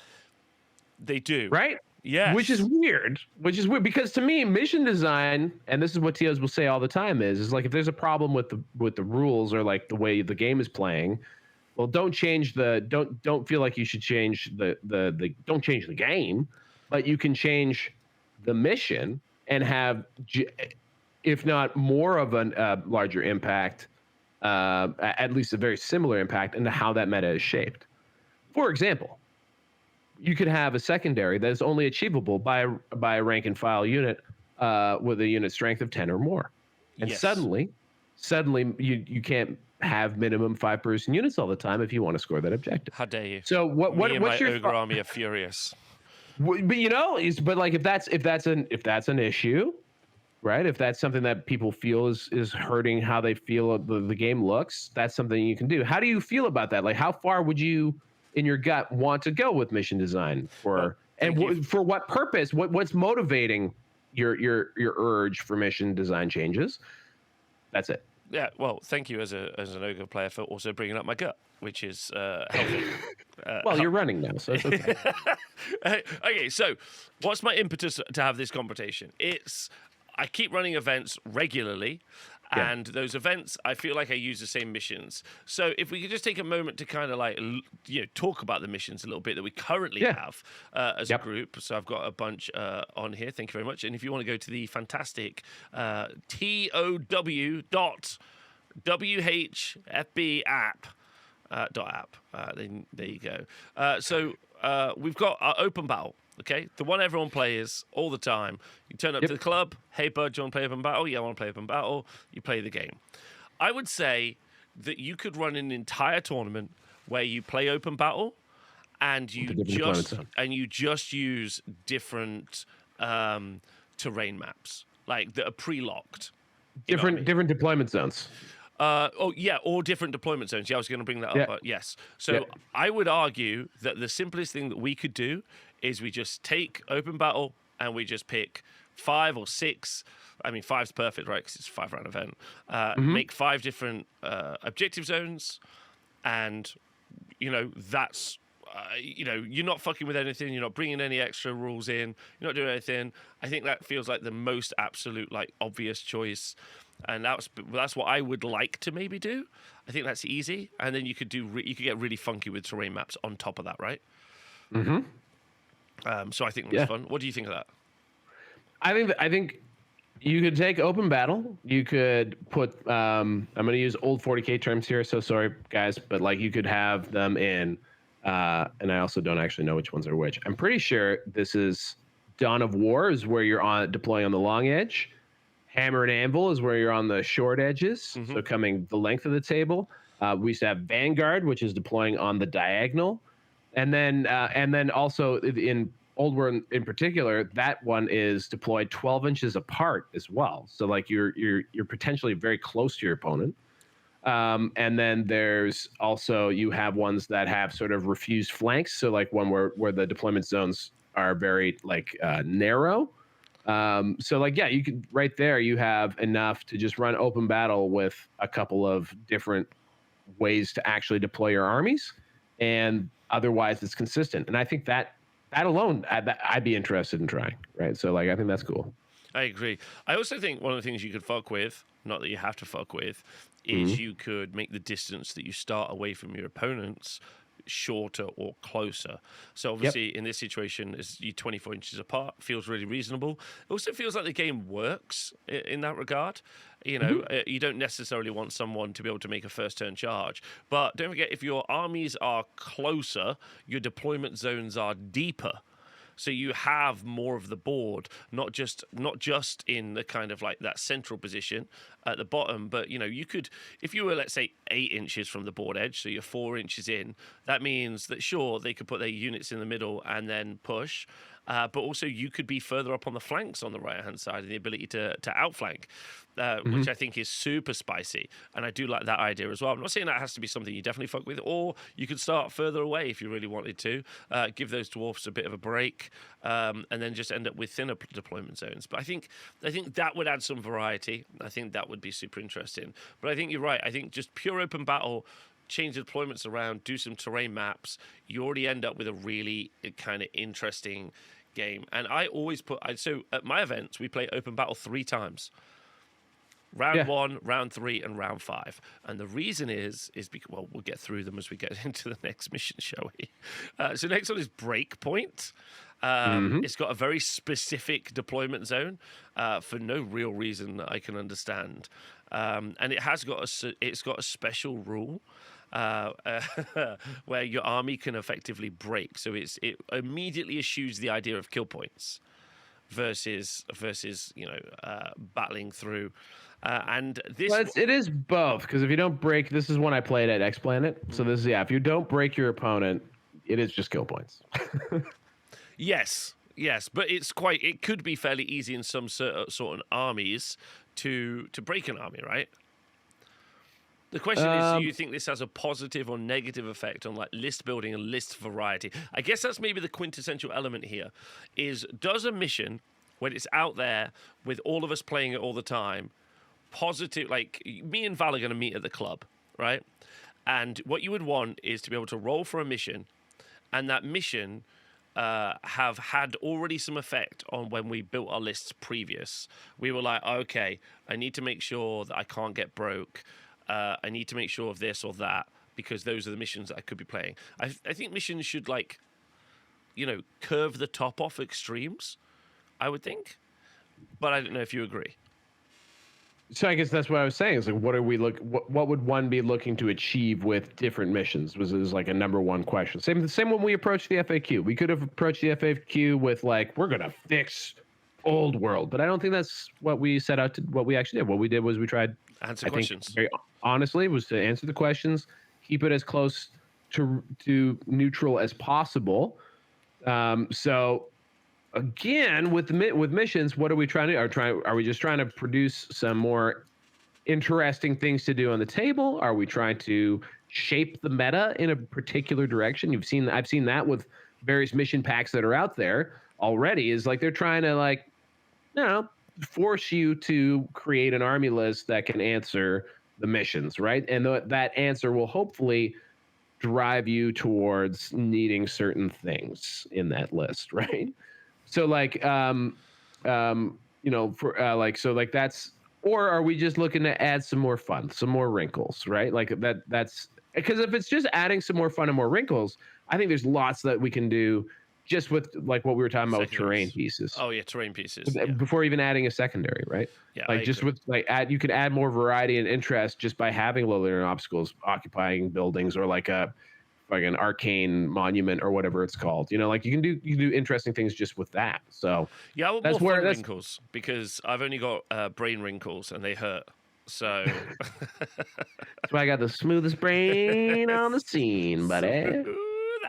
They do. Right? Yes. Which is weird because to me, mission design, and this is what TOs will say all the time, is like if there's a problem with the rules or like the way the game is playing, well, don't feel like you should change don't change the game, but you can change the mission and have, if not more of a larger impact, at least a very similar impact into how that meta is shaped. For example, you could have a secondary that is only achievable by a rank and file unit with a unit strength of 10 or more. And Yes. suddenly you can't have minimum 5-person units all the time if you want to score that objective. How dare you? So Me and what's my your ogre army are furious. But you know, but like if that's an issue, right? If that's something that people feel is hurting how they feel the game looks, that's something you can do. How do you feel about that? Like how far would you in your gut want to go with mission design for what purpose? What's motivating your urge for mission design changes? That's it. Yeah, well, thank you as an ogre player for also bringing up my gut, which is healthy. Well, you're running now, so it's okay. Okay, so what's my impetus to have this conversation? I keep running events regularly, and those events, I feel like I use the same missions. So if we could just take a moment to kind of like, talk about the missions a little bit that we currently have as a group. So I've got a bunch on here. Thank you very much. And if you want to go to the fantastic TOW.WHFB app, then there you go. So we've got our open battle. Okay, the one everyone plays all the time. You turn up to the club. Hey, bud, do you want to play open battle? Yeah, I want to play open battle. You play the game. I would say that you could run an entire tournament where you play open battle, and you just use different terrain maps, like that are pre-locked. Different deployment zones. Or different deployment zones. Yeah, I was going to bring that up. Yes. So I would argue that the simplest thing that we could do is we just take open battle and we just pick 5 or 6. I mean, 5's perfect, right? Because it's a 5-round event. Make 5 different objective zones, and that's. You're not fucking with anything. You're not bringing any extra rules in. You're not doing anything. I think that feels like the most absolute, like, obvious choice. And that's what I would like to maybe do. I think that's easy, and then you could get really funky with terrain maps on top of that, right? So I think that's fun. What do you think of that? I think you could take open battle. You could put. I'm going to use old 40K terms here, so sorry guys, but like you could have them in. And I also don't actually know which ones are which. I'm pretty sure this is Dawn of War is where you're deploying on the long edge. Hammer and Anvil is where you're on the short edges, so coming the length of the table. We used to have Vanguard, which is deploying on the diagonal, and then also in Old World in particular, that one is deployed 12 inches apart as well. So like you're potentially very close to your opponent. And then there's also, you have ones that have sort of refused flanks. So like one where the deployment zones are very like narrow. So like, yeah, you could right there, you have enough to just run open battle with a couple of different ways to actually deploy your armies. And otherwise it's consistent. And I think that alone, I'd be interested in trying, right? So like, I think that's cool. I agree. I also think one of the things you could fuck with, not that you have to fuck with, is you could make the distance that you start away from your opponents shorter or closer. So obviously in this situation, is you 24 inches apart feels really reasonable. It also feels like the game works in that regard. You know, you don't necessarily want someone to be able to make a first turn charge, but don't forget, if your armies are closer, your deployment zones are deeper. So you have more of the board, not just in the kind of like that central position at the bottom, but you know, you could, if you were, let's say, 8 inches from the board edge, so you're 4 inches in, that means that sure, they could put their units in the middle and then push, but also you could be further up on the flanks on the right-hand side and the ability to outflank, which I think is super spicy. And I do like that idea as well. I'm not saying that has to be something you definitely fuck with, or you could start further away if you really wanted to, give those dwarfs a bit of a break, and then just end up with thinner deployment zones. But I think that would add some variety. I think that would be super interesting. But I think you're right. I think just pure open battle, change the deployments around, do some terrain maps, you already end up with a really kind of interesting game. And I always so at my events, we play open battle 3 times. Round 1, round 3, and round 5. And the reason is because, well, we'll get through them as we get into the next mission, shall we? So next one is Breakpoint. It's got a very specific deployment zone for no real reason that I can understand. And it's got a special rule where your army can effectively break. So it immediately eschews the idea of kill points versus battling through. And this, well, it is both, because if you don't break, this is one I played at X Planet. So this is, if you don't break your opponent, it is just kill points. Yes, but it could be fairly easy in some sort of armies to break an army, right? The question is, do you think this has a positive or negative effect on like list building and list variety? I guess that's maybe the quintessential element here, is does a mission, when it's out there with all of us playing it all the time, positive, like me and Val are going to meet at the club, right? And what you would want is to be able to roll for a mission, and that mission have had already some effect on when we built our lists previous. We were like, okay, I need to make sure that I can't get broke. I need to make sure of this or that, because those are the missions that I could be playing. I think missions should, like, curve the top off extremes, I would think. But I don't know if you agree. So I guess that's what I was saying. Is like, what would one be looking to achieve with different missions? Was like a number one question. Same when we approached the FAQ. We could have approached the FAQ with like, we're gonna fix Old World, but I don't think that's what we set out to. What we actually did. What we did was we tried answer questions. Very honestly, was to answer the questions, keep it as close to neutral as possible. So. Again, with missions, what are we trying to do? Are we just trying to produce some more interesting things to do on the table? Are we trying to shape the meta in a particular direction? I've seen that with various mission packs that are out there already. Is like they're trying to force you to create an army list that can answer the missions, right? And that answer will hopefully drive you towards needing certain things in that list, right? So like, that's, or are we just looking to add some more fun, some more wrinkles, right? Like that's because if it's just adding some more fun and more wrinkles, I think there's lots that we can do just with like what we were talking about with terrain pieces. Oh yeah, terrain pieces. Before even adding a secondary, right? Yeah, like just with you can add more variety and interest just by having low linear obstacles occupying buildings, or like a fucking arcane monument or whatever it's called. You know, like you can do interesting things just with that. So Yeah, I want that's more where fun that's wrinkles because I've only got brain wrinkles and they hurt. So that's why I got the smoothest brain on the scene, buddy. Smooth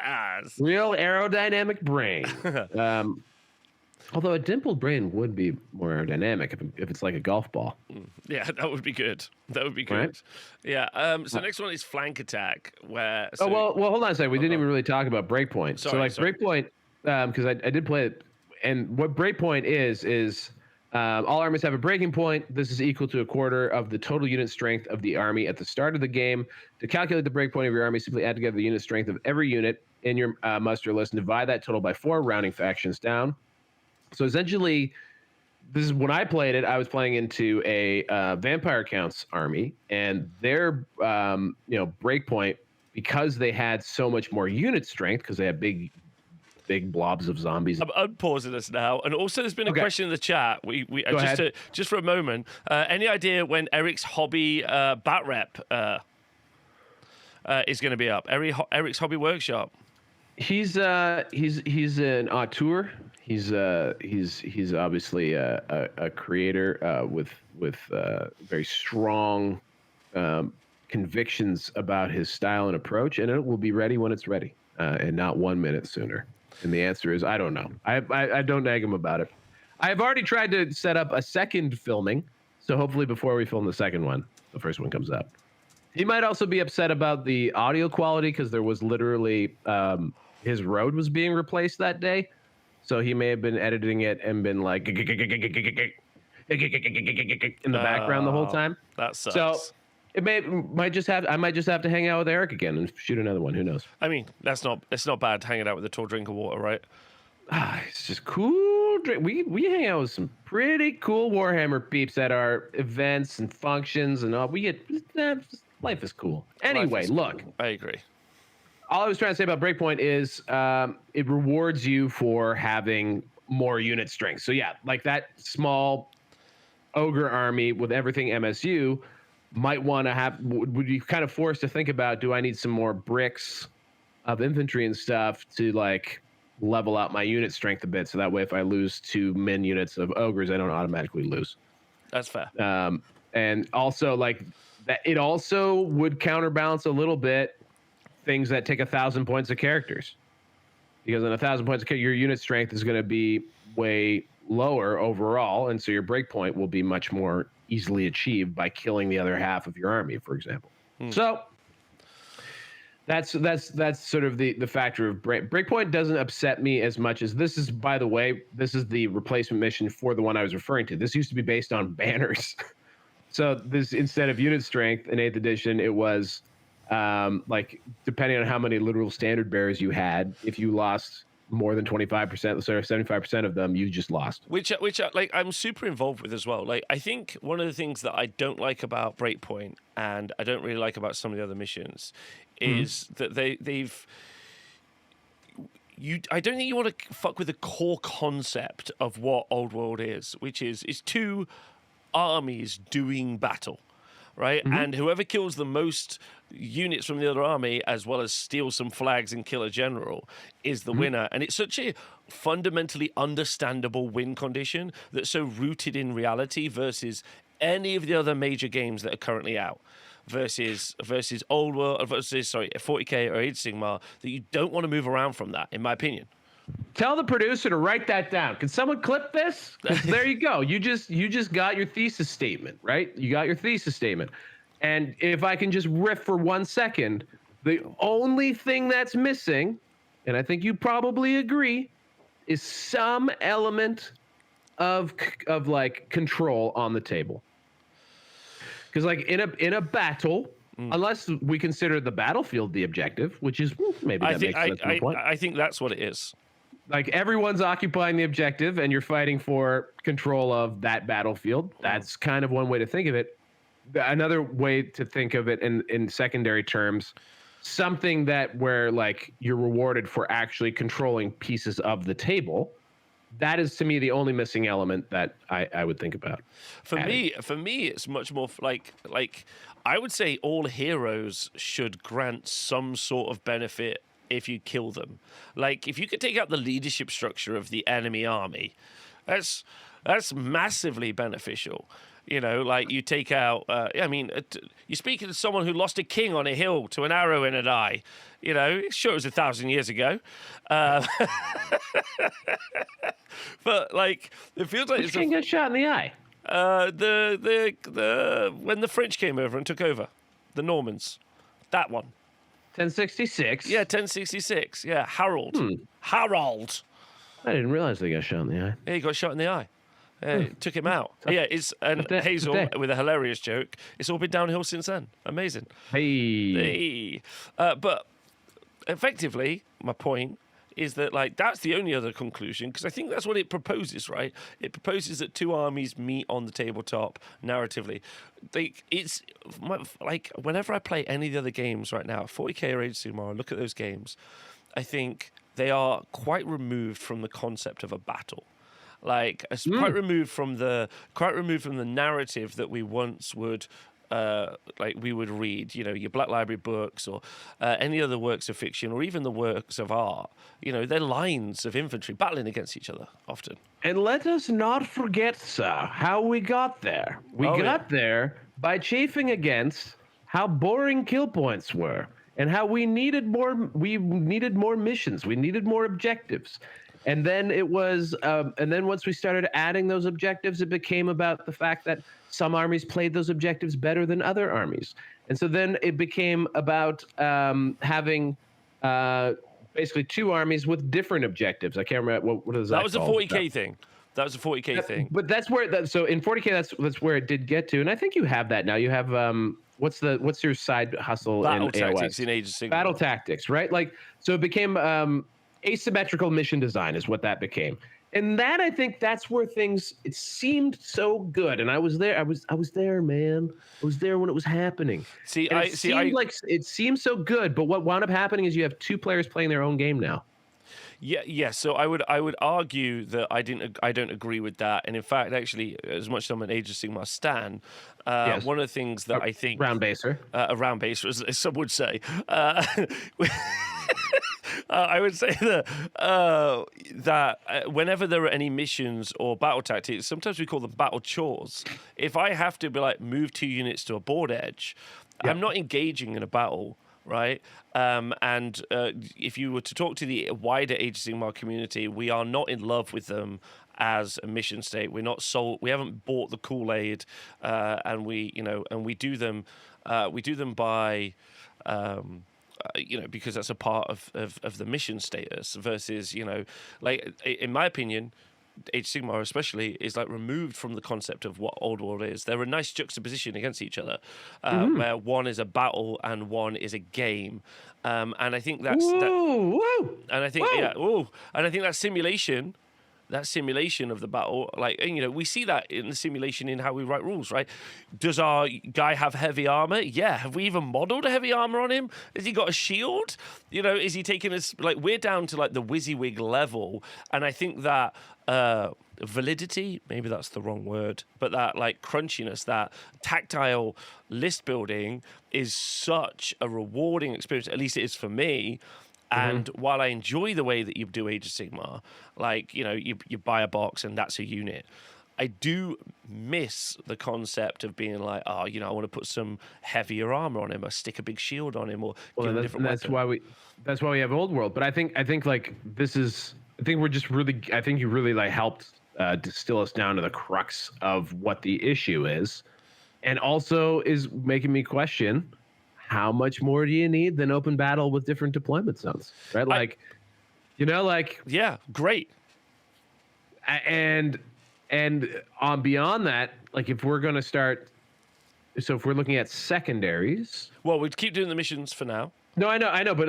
as. Real aerodynamic brain. Although a dimpled brain would be more aerodynamic if it's like a golf ball. Yeah, that would be good. That would be good. Right? Yeah. So next one is flank attack, where. Oh well, hold on a second. We didn't even really talk about breakpoint. So Sorry. breakpoint, because I did play it, and what breakpoint is all armies have a breaking point. This is equal to a quarter of the total unit strength of the army at the start of the game. To calculate the breakpoint of your army, simply add together the unit strength of every unit in your muster list and divide that total by 4, rounding factions down. So essentially, this is when I played it. I was playing into a Vampire Counts army, and their breakpoint, because they had so much more unit strength, because they had big blobs of zombies. I'm unpausing this now, and also there's been a question in the chat. Just for a moment. Any idea when Eric's hobby bat rep is going to be up? Eric's hobby workshop. He's an auteur. He's obviously a creator with very strong convictions about his style and approach, and it will be ready when it's ready, and not 1 minute sooner. And the answer is I don't know. I don't nag him about it. I've already tried to set up a second filming, so hopefully before we film the second one, the first one comes out. He might also be upset about the audio quality because there was literally his road was being replaced that day. So he may have been editing it and been like in the background the whole time. That sucks. So I might just have to hang out with Eric again and shoot another one. Who knows? I mean, it's not bad hanging out with a tall drink of water, right? It's just cool. We hang out with some pretty cool Warhammer peeps at our events and functions and all. Life is cool. Anyway, look. Cool. I agree. All I was trying to say about breakpoint is it rewards you for having more unit strength. So yeah, like that small ogre army with everything MSU might want to have, would be kind of forced to think about, do I need some more bricks of infantry and stuff to like level out my unit strength a bit, so that way if I lose 2 min units of ogres, I don't automatically lose. That's fair. And also like that, it also would counterbalance a little bit things that take 1,000 points of characters, because in 1,000 points of your unit strength is going to be way lower overall, and so your breakpoint will be much more easily achieved by killing the other half of your army, for example. So that's sort of the factor of breakpoint. Doesn't upset me as much as this is. By the way, this is the replacement mission for the one I was referring to. This used to be based on banners. So this, instead of unit strength in 8th edition, it was like depending on how many literal standard bearers you had, if you lost more than 25%, sorry, 75% of them, you just lost. Which like I'm super involved with as well. Like I think one of the things that I don't like about Breakpoint, and I don't really like about some of the other missions, is that they've. I don't think you want to fuck with the core concept of what Old World is, which is 2 armies doing battle. Right, and whoever kills the most units from the other army, as well as steal some flags and kill a general, is the winner. And it's such a fundamentally understandable win condition that's so rooted in reality versus any of the other major games that are currently out. Versus Old World, versus 40K or Age of Sigmar, that you don't want to move around from that, in my opinion. Tell the producer to write that down. Can someone clip this? 'Cause there you go. You just got your thesis statement, right? You got your thesis statement. And if I can just riff for 1 second, the only thing that's missing, and I think you probably agree, is some element of like control on the table. Because like in a battle, unless we consider the battlefield the objective, which is maybe that makes sense to the point. I think that's what it is. Like everyone's occupying the objective and you're fighting for control of that battlefield. That's kind of one way to think of it. Another way to think of it in secondary terms, something that where like you're rewarded for actually controlling pieces of the table, that is to me the only missing element that I would think about. For me, it's much more like I would say all heroes should grant some sort of benefit if you kill them. Like if you could take out the leadership structure of the enemy army, that's massively beneficial. You know, like you take out. You're speaking to someone who lost a king on a hill to an arrow in an eye. You know, sure, it was 1,000 years ago, but like it feels like Which king got shot in the eye? When the French came over and took over, the Normans, that one. 1066. Yeah, 1066. Yeah, Harold. Harold. I didn't realize they got shot in the eye. Yeah, he got shot in the eye. It took him out. Hazel with a hilarious joke. It's all been downhill since then. Amazing. Hey. But effectively, my point is that like that's the only other conclusion, because I think that's what it proposes, right? It proposes that two armies meet on the tabletop narratively. Like whenever I play any of the other games right now, 40k or Age of Sigmar, I look at those games, I think they are quite removed from the concept of a battle. Like quite removed from the narrative that we once would we would read, you know, your Black Library books or any other works of fiction or even the works of art. You know, they're lines of infantry battling against each other often. And let us not forget, sir, how we got there. We got there by chafing against how boring kill points were and how we needed more missions. We needed more objectives. And then it was, and then once we started adding those objectives, it became about the fact that some armies played those objectives better than other armies. And so then it became about having basically two armies with different objectives. I can't remember what is that. That was called? a 40k thing. That was a 40k thing. But that's where so in 40k that's where it did get to, and I think you have that now. You have what's your side hustle Battle in tactics AoS? in Age of Sigmar. Battle tactics, right? Like so it became asymmetrical mission design is what that became. And that I think that's where it seemed so good. And I was there. I was there, man. I was there when it was happening. It seemed so good, but what wound up happening is you have two players playing their own game now. Yeah. So I would argue that I don't agree with that. And in fact, actually, as much as I'm an Age of Sigmar stan, Yes. one of the things that I think round baser, a round baser, as some would say. I would say that whenever there are any missions or battle tactics, sometimes we call them battle chores. If I have to be like move 2 units to a board edge, I'm not engaging in a battle, right? And if you were to talk to the wider Age of Sigmar community, we are not in love with them as a mission state. We're not sold. We haven't bought the Kool-Aid, and we do them by. Because that's a part of the mission status versus, like in my opinion, Age of Sigmar especially is like removed from the concept of what Old World is. They're a nice juxtaposition against each other, where one is a battle and one is a game. And I think that's and I think that simulation. That simulation of the battle, we see that in the simulation in how we write rules, right? Does our guy have heavy armor? Yeah. Have we even modeled a heavy armor on him? Has he got a shield? Is he taking us, we're down to the WYSIWYG level. And I think that validity, maybe that's the wrong word, but that crunchiness, that tactile list building is such a rewarding experience, at least it is for me. And while I enjoy the way that you do Age of Sigmar, you buy a box and that's a unit, I do miss the concept of being I want to put some heavier armor on him, or stick a big shield on him, or give him a different weapon. That's why we have Old World. But I think we're just really, I think you really helped distill us down to the crux of what the issue is, and also is making me question. How much more do you need than open battle with different deployment zones, right? Yeah, great. And on beyond that, if we're going to start, so if we're looking at secondaries, well, we'd keep doing the missions for now. No, I know, but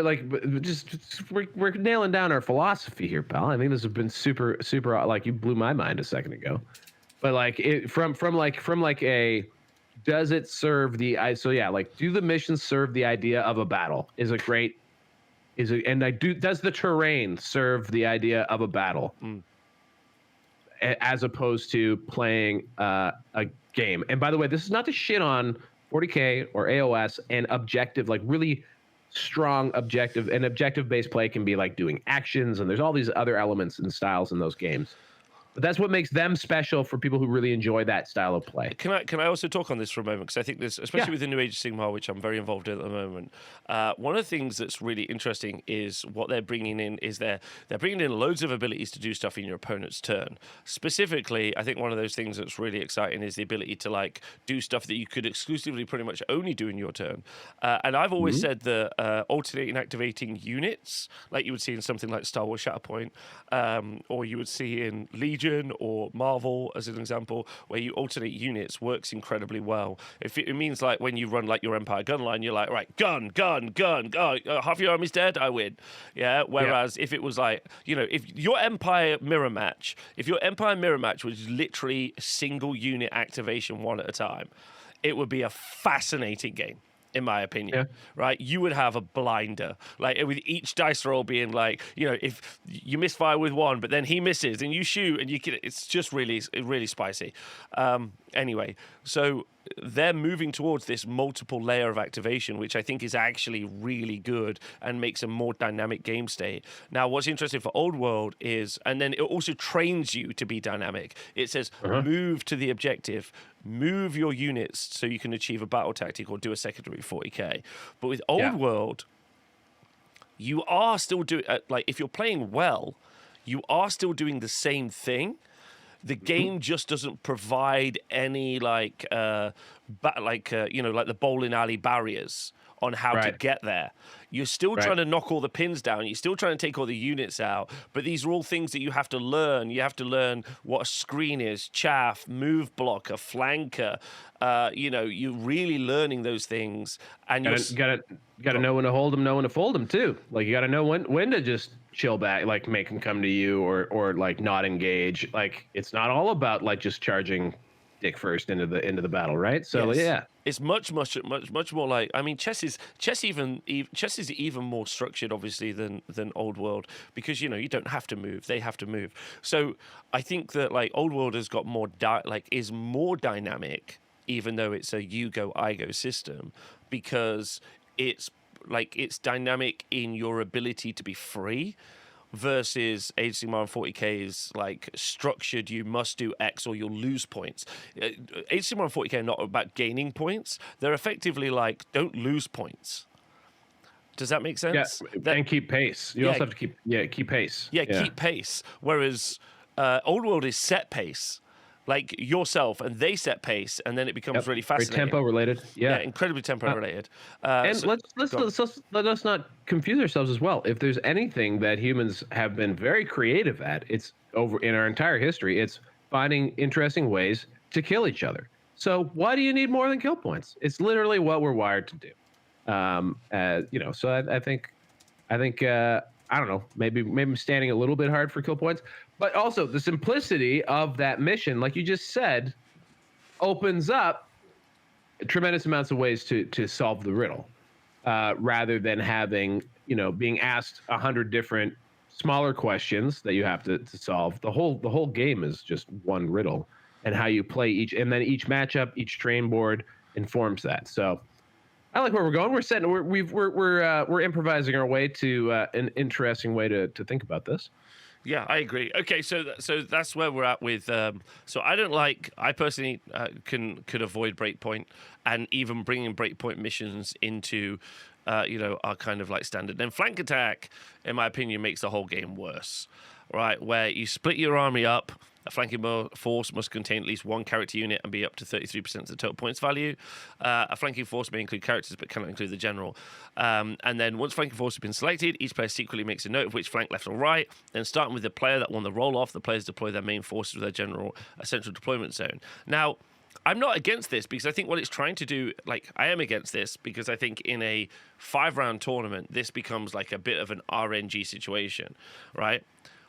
we're nailing down our philosophy here, pal. I think this has been super, you blew my mind a second ago, but does it serve do the missions serve the idea of a battle? Does the terrain serve the idea of a battle? as opposed to playing a game. And by the way, this is not to shit on 40K or AOS and objective, like really strong objective. And objective-based play can be like doing actions, and there's all these other elements and styles in those games. But that's what makes them special for people who really enjoy that style of play. Can I also talk on this for a moment? Because I think this, especially with the New Age of Sigmar, which I'm very involved in at the moment, one of the things that's really interesting is what they're bringing in is they're bringing in loads of abilities to do stuff in your opponent's turn. Specifically, I think one of those things that's really exciting is the ability to like do stuff that you could exclusively pretty much only do in your turn. And I've always said that alternating activating units, like you would see in something like Star Wars Shatterpoint, or you would see in Legion or Marvel as an example, where you alternate units, works incredibly well. If it means like when you run like your Empire gun line, you're like, right, gun. Oh, half your army's dead, I win. Yeah. Whereas if it was like, if your Empire mirror match was literally single unit activation one at a time, it would be a fascinating game. In my opinion, right? You would have a blinder, like with each dice roll being like, if you misfire with one, but then he misses and you shoot and you can, it's just really spicy. Anyway, so they're moving towards this multiple layer of activation, which I think is actually really good and makes a more dynamic game state. Now, what's interesting for Old World is, and then it also trains you to be dynamic. It says, move to the objective, move your units so you can achieve a battle tactic or do a secondary 40K. But with Old World, you are still doing, like, if you're playing well, you are still doing the same thing. The game just doesn't provide any like the bowling alley barriers on how to get there. You're still trying to knock all the pins down. You're still trying to take all the units out. But these are all things that you have to learn. You have to learn what a screen is, chaff, move blocker, flanker. You're really learning those things. And you gotta know when to hold them, know when to fold them too. Like you gotta know when to just chill back, like make them come to you, or like not engage. Like it's not all about like just charging dick first into the battle, right? So it's much more like, I mean, chess is even more structured obviously than Old World, because you don't have to move, they have to move. So I think that like Old World has got more is more dynamic, even though it's a you go I go system, because it's dynamic in your ability to be free. Versus Age of Sigmar and 40K is like structured, you must do X or you'll lose points. Age of Sigmar and 40K are not about gaining points. They're effectively like, don't lose points. Does that make sense? Yeah, and keep pace. You also have to keep pace. Yeah, keep pace. Whereas Old World is set pace. Like yourself, and they set pace, and then it becomes really fascinating. Very tempo related, incredibly tempo related. And let's not confuse ourselves as well. If there's anything that humans have been very creative at, it's over in our entire history. It's finding interesting ways to kill each other. So why do you need more than kill points? It's literally what we're wired to do. So I think I don't know. Maybe I'm standing a little bit hard for kill points. But also the simplicity of that mission, like you just said, opens up tremendous amounts of ways to solve the riddle, rather than having, being asked 100 different smaller questions that you have to solve. The whole game is just one riddle, and how you play each, and then each matchup, each train board informs that. So I like where we're going. We're improvising our way to an interesting way to think about this. Yeah, I agree. Okay, so that's where we're at with. So I personally could avoid breakpoint, and even bringing breakpoint missions into, our kind of like standard. Then flank attack, in my opinion, makes the whole game worse. Right, where you split your army up. A flanking force must contain at least one character unit and be up to 33% of the total points value. A flanking force may include characters but cannot include the general. And then once flanking force has been selected, each player secretly makes a note of which flank left or right. Then starting with the player that won the roll-off, the players deploy their main forces with their general central deployment zone. Now, I'm not against this because I think what it's trying to do, I am against this because I think in a 5-round tournament, this becomes like a bit of an RNG situation, right?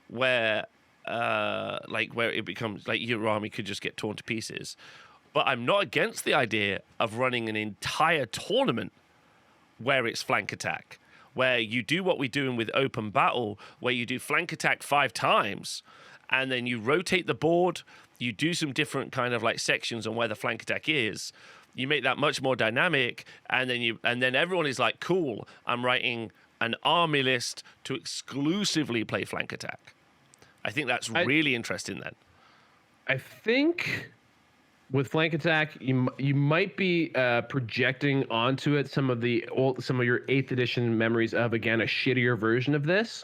Where it becomes like your army could just get torn to pieces. But I'm not against the idea of running an entire tournament where it's flank attack, where you do what we're doing with open battle, where you do flank attack 5 times, and then you rotate the board. You do some different kind of like sections on where the flank attack is. You make that much more dynamic, and then everyone is like, cool, I'm writing an army list to exclusively play flank attack. I think that's really interesting then. I think with flank attack, you might be projecting onto it some of your 8th edition memories of, again, a shittier version of this,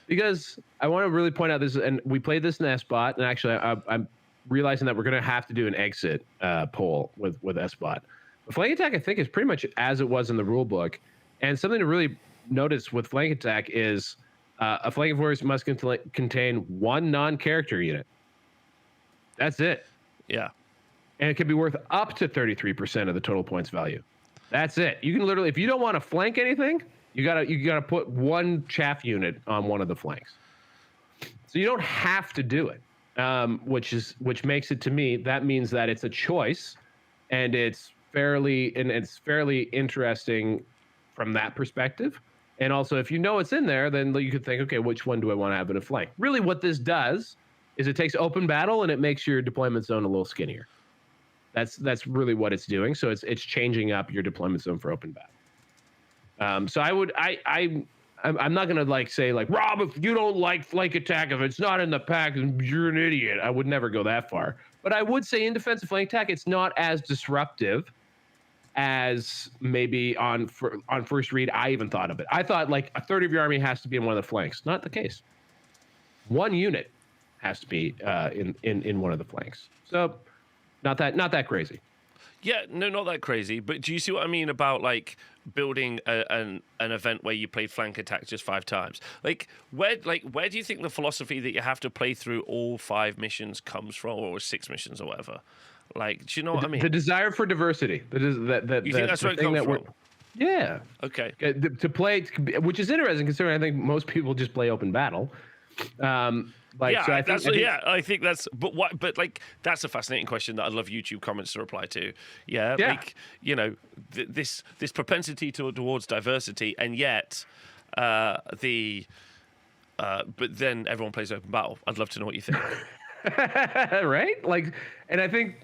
because I want to really point out this, and we played this in SBot, and actually I'm realizing that we're going to have to do an exit poll with SBot. But flank attack, I think, is pretty much as it was in the rule book, and something to really notice with flank attack is a flanking force must contain one non-character unit. That's it. Yeah. And it can be worth up to 33% of the total points value. That's it. You can literally, if you don't want to flank anything, you gotta put one chaff unit on one of the flanks. So you don't have to do it, which makes it, to me, that means that it's a choice, and it's fairly interesting from that perspective. And also, if you know it's in there, then you could think, okay, which one do I want to have in a flank? Really, what this does is it takes open battle and it makes your deployment zone a little skinnier. That's really what it's doing. So it's changing up your deployment zone for open battle. So I'm not gonna like say like, Rob, if you don't like flank attack, if it's not in the pack, you're an idiot. I would never go that far. But I would say in defensive flank attack, it's not as disruptive as maybe on first read I even thought of it. I thought like a third of your army has to be in one of the flanks. Not the case. One unit has to be in one of the flanks. So not that crazy. Yeah, no, not that crazy. But do you see what I mean about like building an event where you played flank attack just 5 times? Like where do you think the philosophy that you have to play through all 5 missions comes from, or 6 missions or whatever? Like, do you know what I mean? The desire for diversity. You think that's where it comes from? Yeah. Okay. To play, which is interesting considering I think most people just play open battle. I think that's. But what? But like, that's a fascinating question that I'd love YouTube comments to reply to. Yeah. Like, you know, this propensity towards diversity, and yet, but then everyone plays open battle. I'd love to know what you think. Right? Like, and I think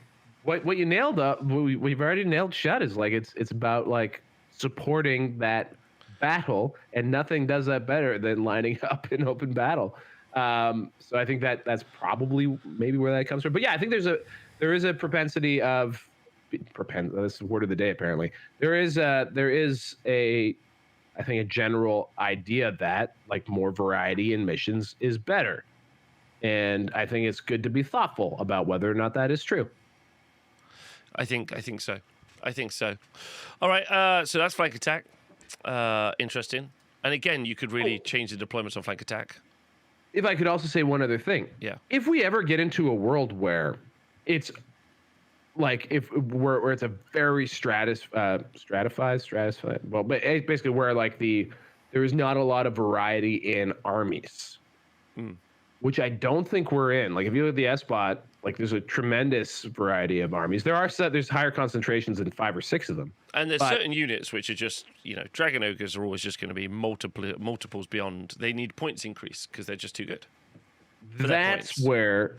what you nailed up, we've already nailed shut is like it's about like supporting that battle, and nothing does that better than lining up in open battle. So I think that's probably maybe where that comes from. But yeah, I think there is a propensity of this is the word of the day apparently. There is a I think a general idea that like more variety in missions is better. And I think it's good to be thoughtful about whether or not that is true. I think so. All right, so that's flank attack. Interesting. And again, you could really change the deployments on flank attack. If I could also say one other thing. Yeah. If we ever get into a world where it's like where it's a very stratified, well, but basically where like there is not a lot of variety in armies. Which I don't think we're in. Like if you look at the SBot, like there's a tremendous variety of armies. There's higher concentrations than 5 or 6 of them. And there's certain units which are just, you know, Dragon Ogres are always just going to be multiples beyond. They need points increase because they're just too good. That's where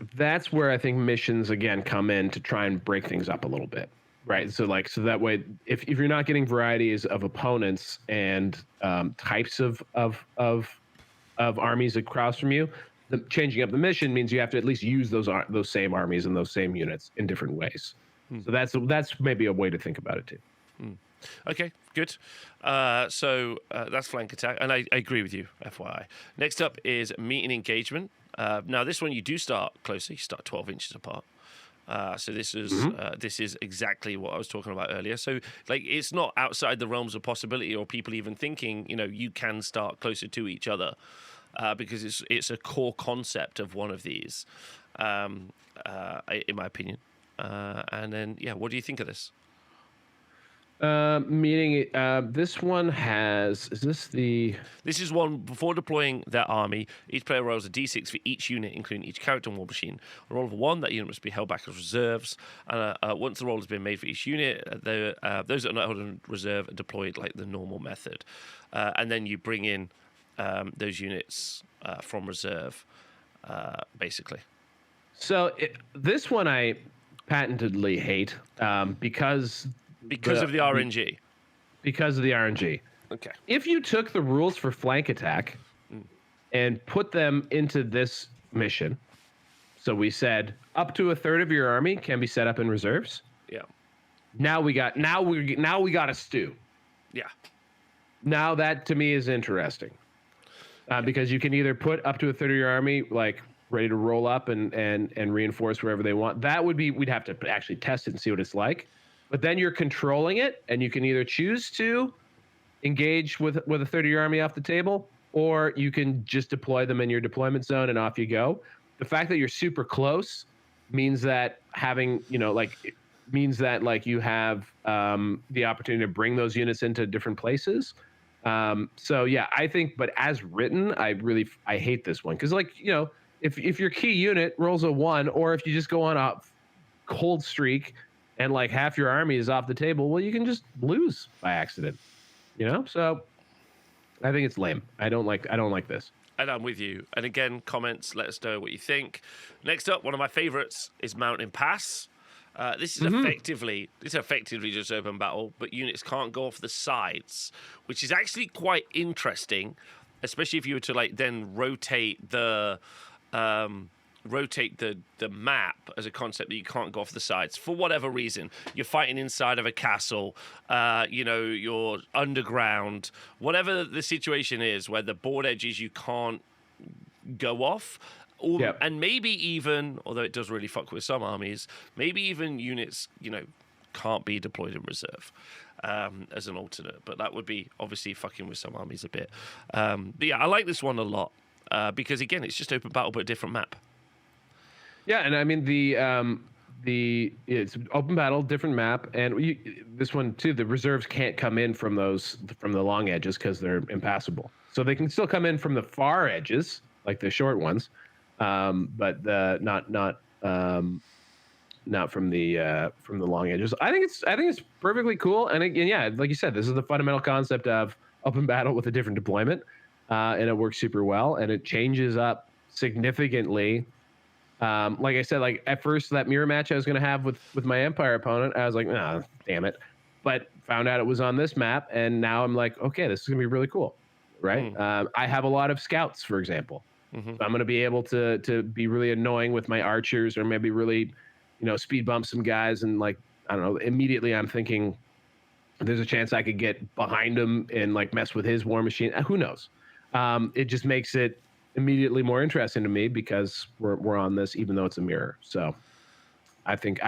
I think missions again come in to try and break things up a little bit. Right. So that way, if you're not getting varieties of opponents and types of armies across from you, changing up the mission means you have to at least use those same armies and those same units in different ways. So that's maybe a way to think about it too. Okay, good. So that's flank attack, and I agree with you, FYI. Next up is meet and engagement. Now this one you do start closer. You start 12 inches apart. So this is exactly what I was talking about earlier. So like it's not outside the realms of possibility or people even thinking, you know, you can start closer to each other. Because it's a core concept of one of these, in my opinion. And then, yeah, what do you think of this? This one has. This is one before deploying their army. Each player rolls a d6 for each unit, including each character and war machine. A roll of 1, that unit must be held back as reserves. And once the roll has been made for each unit, those that are not held in reserve are deployed like the normal method. And then you bring in those units from reserve. basically. So this one I patentedly hate because Of the RNG. Because of the RNG. Okay. If you took the rules for flank attack and put them into this mission, so we said up to a third of your army can be set up in reserves. Yeah. Now we got a stew. Yeah. Now that to me is interesting, because you can either put up to a third of your army like ready to roll up and reinforce wherever they want. That would be, we'd have to actually test it and see what it's like. But then you're controlling it, and you can either choose to engage with a third of your army off the table, or you can just deploy them in your deployment zone and off you go. The fact that you're super close means that means that you have the opportunity to bring those units into different places. So yeah, I think, but as written, I hate this one because if your key unit rolls a 1, or if you just go on a cold streak and half your army is off the table, well, you can just lose by accident. So I think it's lame. I don't like this. And I'm with you. And again, comments, let us know what you think. Next up, one of my favorites is Mountain Pass. This is effectively just open battle, but units can't go off the sides, which is actually quite interesting, especially if you were to then rotate the map as a concept that you can't go off the sides for whatever reason. You're fighting inside of a castle, you're underground, whatever the situation is where the board edges you can't go off. And maybe even, although it does really fuck with some armies, maybe even units, can't be deployed in reserve as an alternate. But that would be obviously fucking with some armies a bit. But yeah, I like this one a lot because, again, it's just open battle but a different map. Yeah, and I mean it's open battle, different map, and this one too. The reserves can't come in from the long edges because they're impassable. So they can still come in from the far edges, like the short ones, but not from the long edges. I think it's perfectly cool, and again, yeah, like you said, this is the fundamental concept of open battle with a different deployment, and it works super well, and it changes up significantly. Like I said, at first that mirror match I was going to have with my Empire opponent, I was like, nah, damn it. But found out it was on this map, and now I'm like, okay, this is going to be really cool, right? I have a lot of scouts, for example. So I'm going to be able to be really annoying with my archers, or maybe really, speed bump some guys, and I don't know, immediately I'm thinking there's a chance I could get behind him and mess with his war machine. Who knows? It just makes it immediately more interesting to me because we're on this, even though it's a mirror. So I think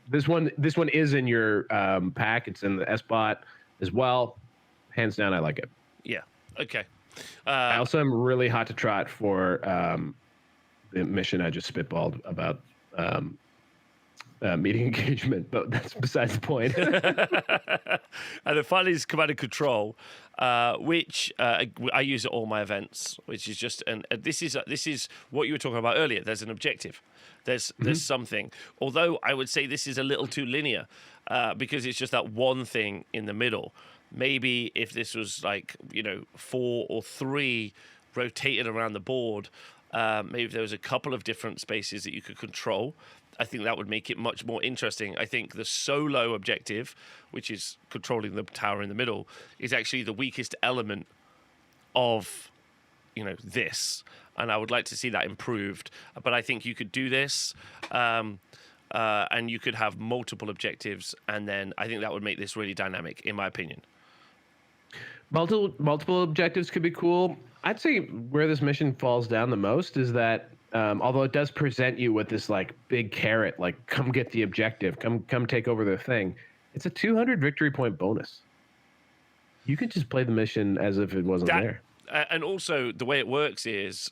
this one is in your pack. It's in the S-Bot as well. Hands down, I like it. Yeah. Okay. I also am really hot to trot for the mission I just spitballed about meeting engagement, but that's besides the point. And then finally is command and control, which I use at all my events, which is just, and this is what you were talking about earlier. There's an objective. There's something. Although I would say this is a little too linear because it's just that one thing in the middle. Maybe if this was 4 or 3 rotated around the board, maybe if there was a couple of different spaces that you could control, I think that would make it much more interesting. I think the solo objective, which is controlling the tower in the middle, is actually the weakest element of, this. And I would like to see that improved. But I think you could do this, and you could have multiple objectives, and then I think that would make this really dynamic, in my opinion. Multiple objectives could be cool. I'd say where this mission falls down the most is that although it does present you with this big carrot, come get the objective, come take over the thing, it's a 200 victory point bonus. You could just play the mission as if it wasn't there. And also, the way it works is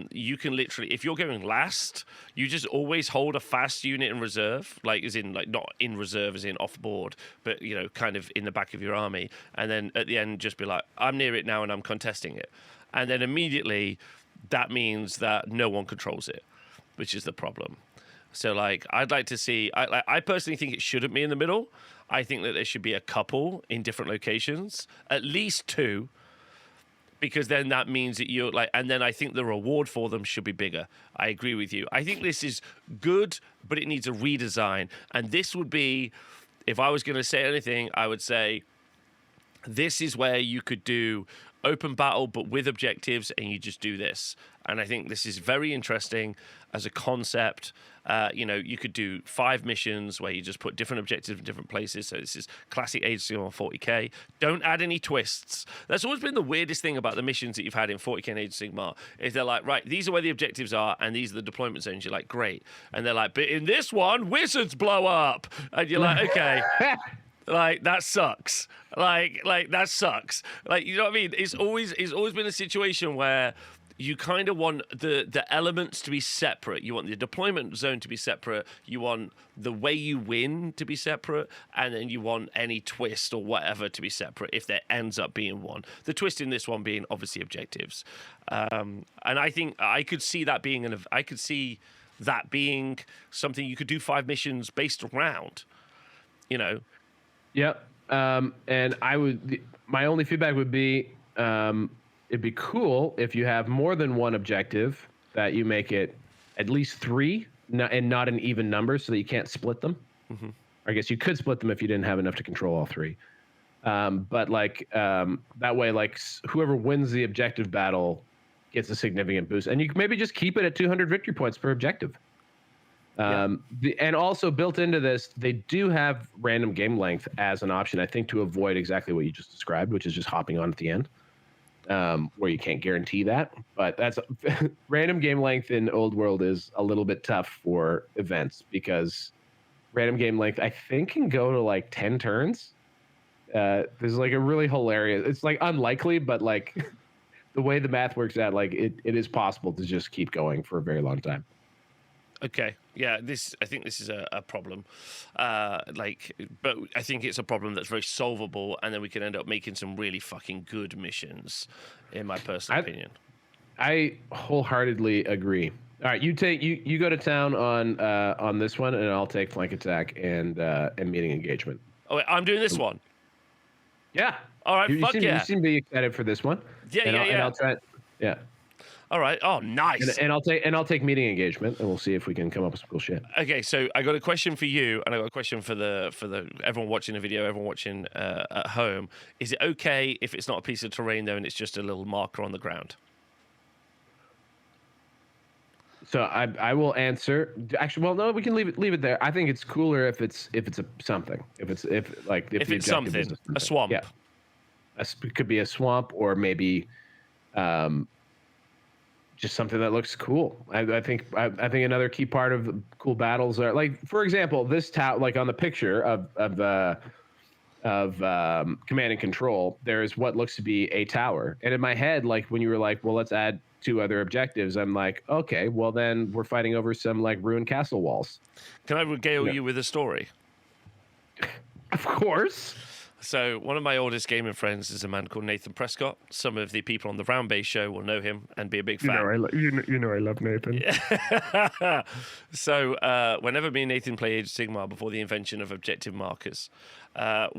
you can literally, if you're going last, you just always hold a fast unit in reserve, as in, not in reserve as in off board, but, kind of in the back of your army. And then at the end, just be like, I'm near it now and I'm contesting it. And then immediately, that means that no one controls it, which is the problem. So, I'd like to see, I personally think it shouldn't be in the middle. I think that there should be a couple in different locations, at least 2. because then that means that you're like, and then I think the reward for them should be bigger. I agree with you. I think this is good, but it needs a redesign. And this would be, if I was going to say anything, I would say this is where you could do open battle, but with objectives, and you just do this. And I think this is very interesting as a concept. You could do 5 missions where you just put different objectives in different places. So this is classic Age of Sigmar on 40k. Don't add any twists. That's always been the weirdest thing about the missions that you've had in 40k and Age of Sigmar, is they're like, right, these are where the objectives are, and these are the deployment zones. You're like, great. And they're like, but in this one, wizards blow up. And you're like, okay. Like, that sucks. Like that sucks. Like, you know what I mean? It's always been a situation where you kind of want the elements to be separate. You want the deployment zone to be separate. You want the way you win to be separate. And then you want any twist or whatever to be separate if there ends up being one. The twist in this one being obviously objectives. And I think I could see that being something you could do 5 missions based around, you know. Yep. And my only feedback would be, it'd be cool if you have more than one objective, that you make it at least 3 and not an even number, so that you can't split them. Mm-hmm. I guess you could split them if you didn't have enough to control all 3. But that way, like, whoever wins the objective battle gets a significant boost, and you can maybe just keep it at 200 victory points per objective. And also built into this, they do have random game length as an option, I think, to avoid exactly what you just described, which is just hopping on at the end, where you can't guarantee that. But that's random game length in Old World is a little bit tough for events, because random game length, I think, can go to like 10 turns. There's like a really hilarious, it's like unlikely, but like the way the math works out, like it is possible to just keep going for a very long time. Okay, yeah, I think this is a problem, but I think it's a problem that's very solvable, and then we can end up making some really fucking good missions, in my personal opinion. I wholeheartedly agree. All right, you go to town on this one, and I'll take flank attack and meeting engagement. Oh, wait, I'm doing this one. Yeah. All right. You seem to be excited for this one. Yeah, And I'll try. Yeah. All right. Oh, nice. And I'll take meeting engagement, and we'll see if we can come up with some cool shit. Okay, so I got a question for you, and I got a question for the everyone watching the video, everyone watching at home. Is it okay if it's not a piece of terrain though, and it's just a little marker on the ground? So I will answer. Actually, well, no, we can leave it there. I think it's cooler if it's something. If it's something, a swamp. Yeah. It could be a swamp, or maybe just something that looks cool. I think another key part of cool battles are, like, for example, this tower, like on the picture of command and control, there's what looks to be a tower. And in my head, like when you were like, well, let's add 2 other objectives, I'm like, okay, well then we're fighting over some like ruined castle walls. Can I regale you with a story? Of course. So one of my oldest gaming friends is a man called Nathan Prescott. Some of the people on the Round Base show will know him and be a big fan. You know I love Nathan. Yeah. So whenever me and Nathan play Age of Sigmar before the invention of objective markers, I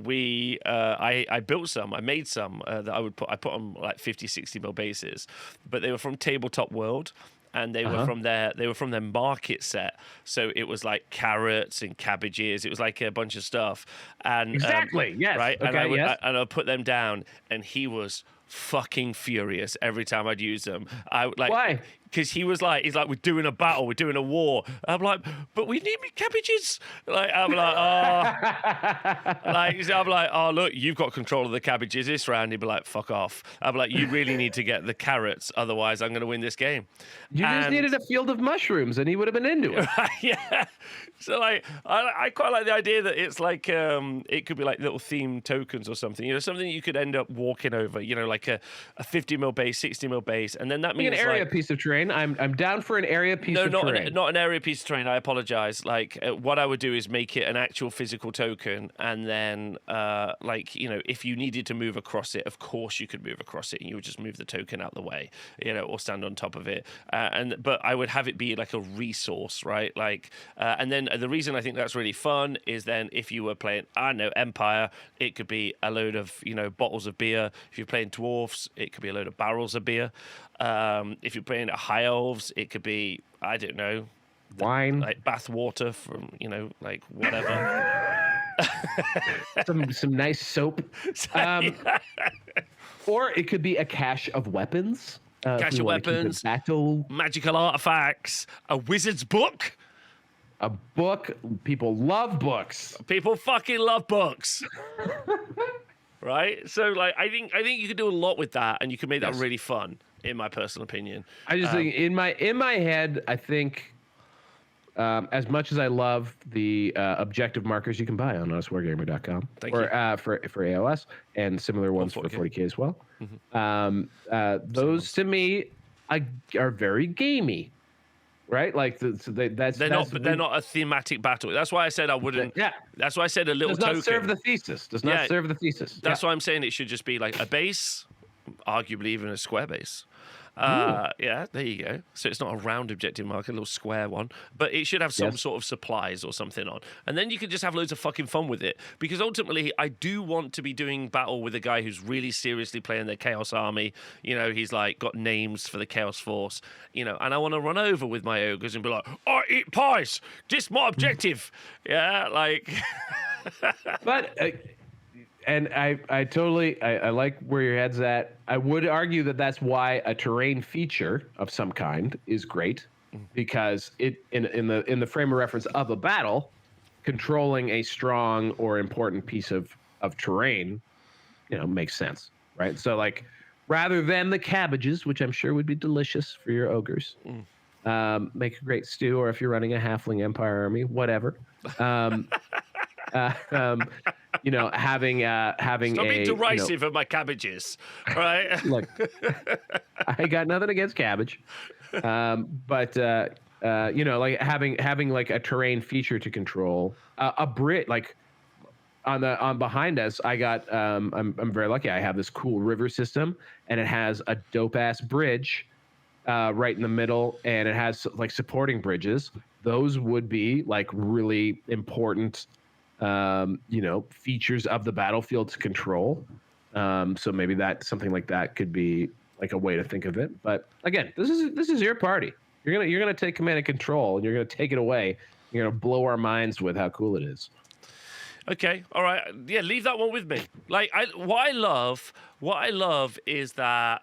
built some. I made some that I put on like 50, 60 mil bases, but they were from Tabletop World. And they were from their market set, so it was like carrots and cabbages. It was like a bunch of stuff. And exactly, yes, right. Okay, and I would put them down, and he was fucking furious every time I'd use them. Why? Because he's like, we're doing a battle, we're doing a war. I'm like, but we need cabbages. I'm like, oh look, you've got control of the cabbages this round. He'd be like, fuck off. I'm like, you really need to get the carrots, otherwise I'm going to win this game. You just needed a field of mushrooms, and he would have been into it. Yeah. So like, I quite like the idea that it's like it could be like little themed tokens or something. You know, something you could end up walking over. You know, like a 50 mil base, 60 mil base, and then that means an area like, piece of terrain. terrain. I'm down for an area piece of terrain. Not an area piece of terrain. I apologize. Like what I would do is make it an actual physical token, and then like if you needed to move across it, of course you could move across it, and you would just move the token out the way, or stand on top of it. But I would have it be like a resource, right? Like, and then the reason I think that's really fun is then if you were playing, I don't know, Empire, it could be a load of bottles of beer. If you're playing Dwarfs, it could be a load of barrels of beer. If you're playing at High Elves, it could be, I don't know, wine, like bath water from like whatever. some nice soap. Or it could be a cache of weapons. Cache of weapons, battle, magical artifacts, a wizard's book. A book. People love books. People fucking love books. Right? So like I think you could do a lot with that, and you could make that really fun, in my personal opinion. I just think in my head, I think as much as I love the objective markers you can buy on AoSWargamer.com for AOS, and similar ones for 40K as well. Mm-hmm. Those to me are very gamey. Right, like they're not a thematic battle. That's why I said I wouldn't. Yeah, that's why I said a little token. Does not serve the thesis. Does not serve the thesis. That's why I'm saying it should just be like a base, arguably even a square base. Yeah, there you go. So it's not a round objective marker, a little square one, but it should have some sort of supplies or something on. And then you can just have loads of fucking fun with it. Because ultimately, I do want to be doing battle with a guy who's really seriously playing the Chaos Army. He's like got names for the Chaos Force, and I want to run over with my ogres and be like, I eat pies. This my objective. Yeah, like. But. And I totally like where your head's at. I would argue that that's why a terrain feature of some kind is great, because it in the frame of reference of a battle, controlling a strong or important piece of terrain, makes sense, right? So like, rather than the cabbages, which I'm sure would be delicious for your ogres, make a great stew, or if you're running a halfling empire army, whatever. Having Stop being derisive of my cabbages, right? Look, I got nothing against cabbage, but like having like a terrain feature to control, a bridge, like on behind us, I got I'm very lucky. I have this cool river system, and it has a dope ass bridge right in the middle, and it has like supporting bridges. Those would be like really important. Features of the battlefield to control. So maybe something like that could be like a way to think of it. But again, this is your party. You're gonna take command and control, and you're gonna take it away. You're gonna blow our minds with how cool it is. Okay, all right, yeah, leave that one with me. Like, what I love is that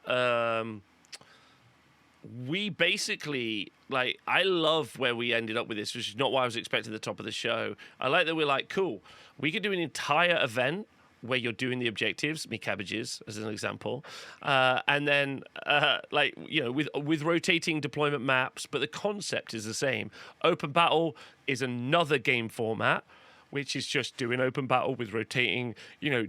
we basically. Like, I love where we ended up with this, which is not what I was expecting at the top of the show. I like that we're like, cool, we could do an entire event where you're doing the objectives, me cabbages as an example, and then with rotating deployment maps, but the concept is the same. Open battle is another game format, which is just doing open battle with rotating,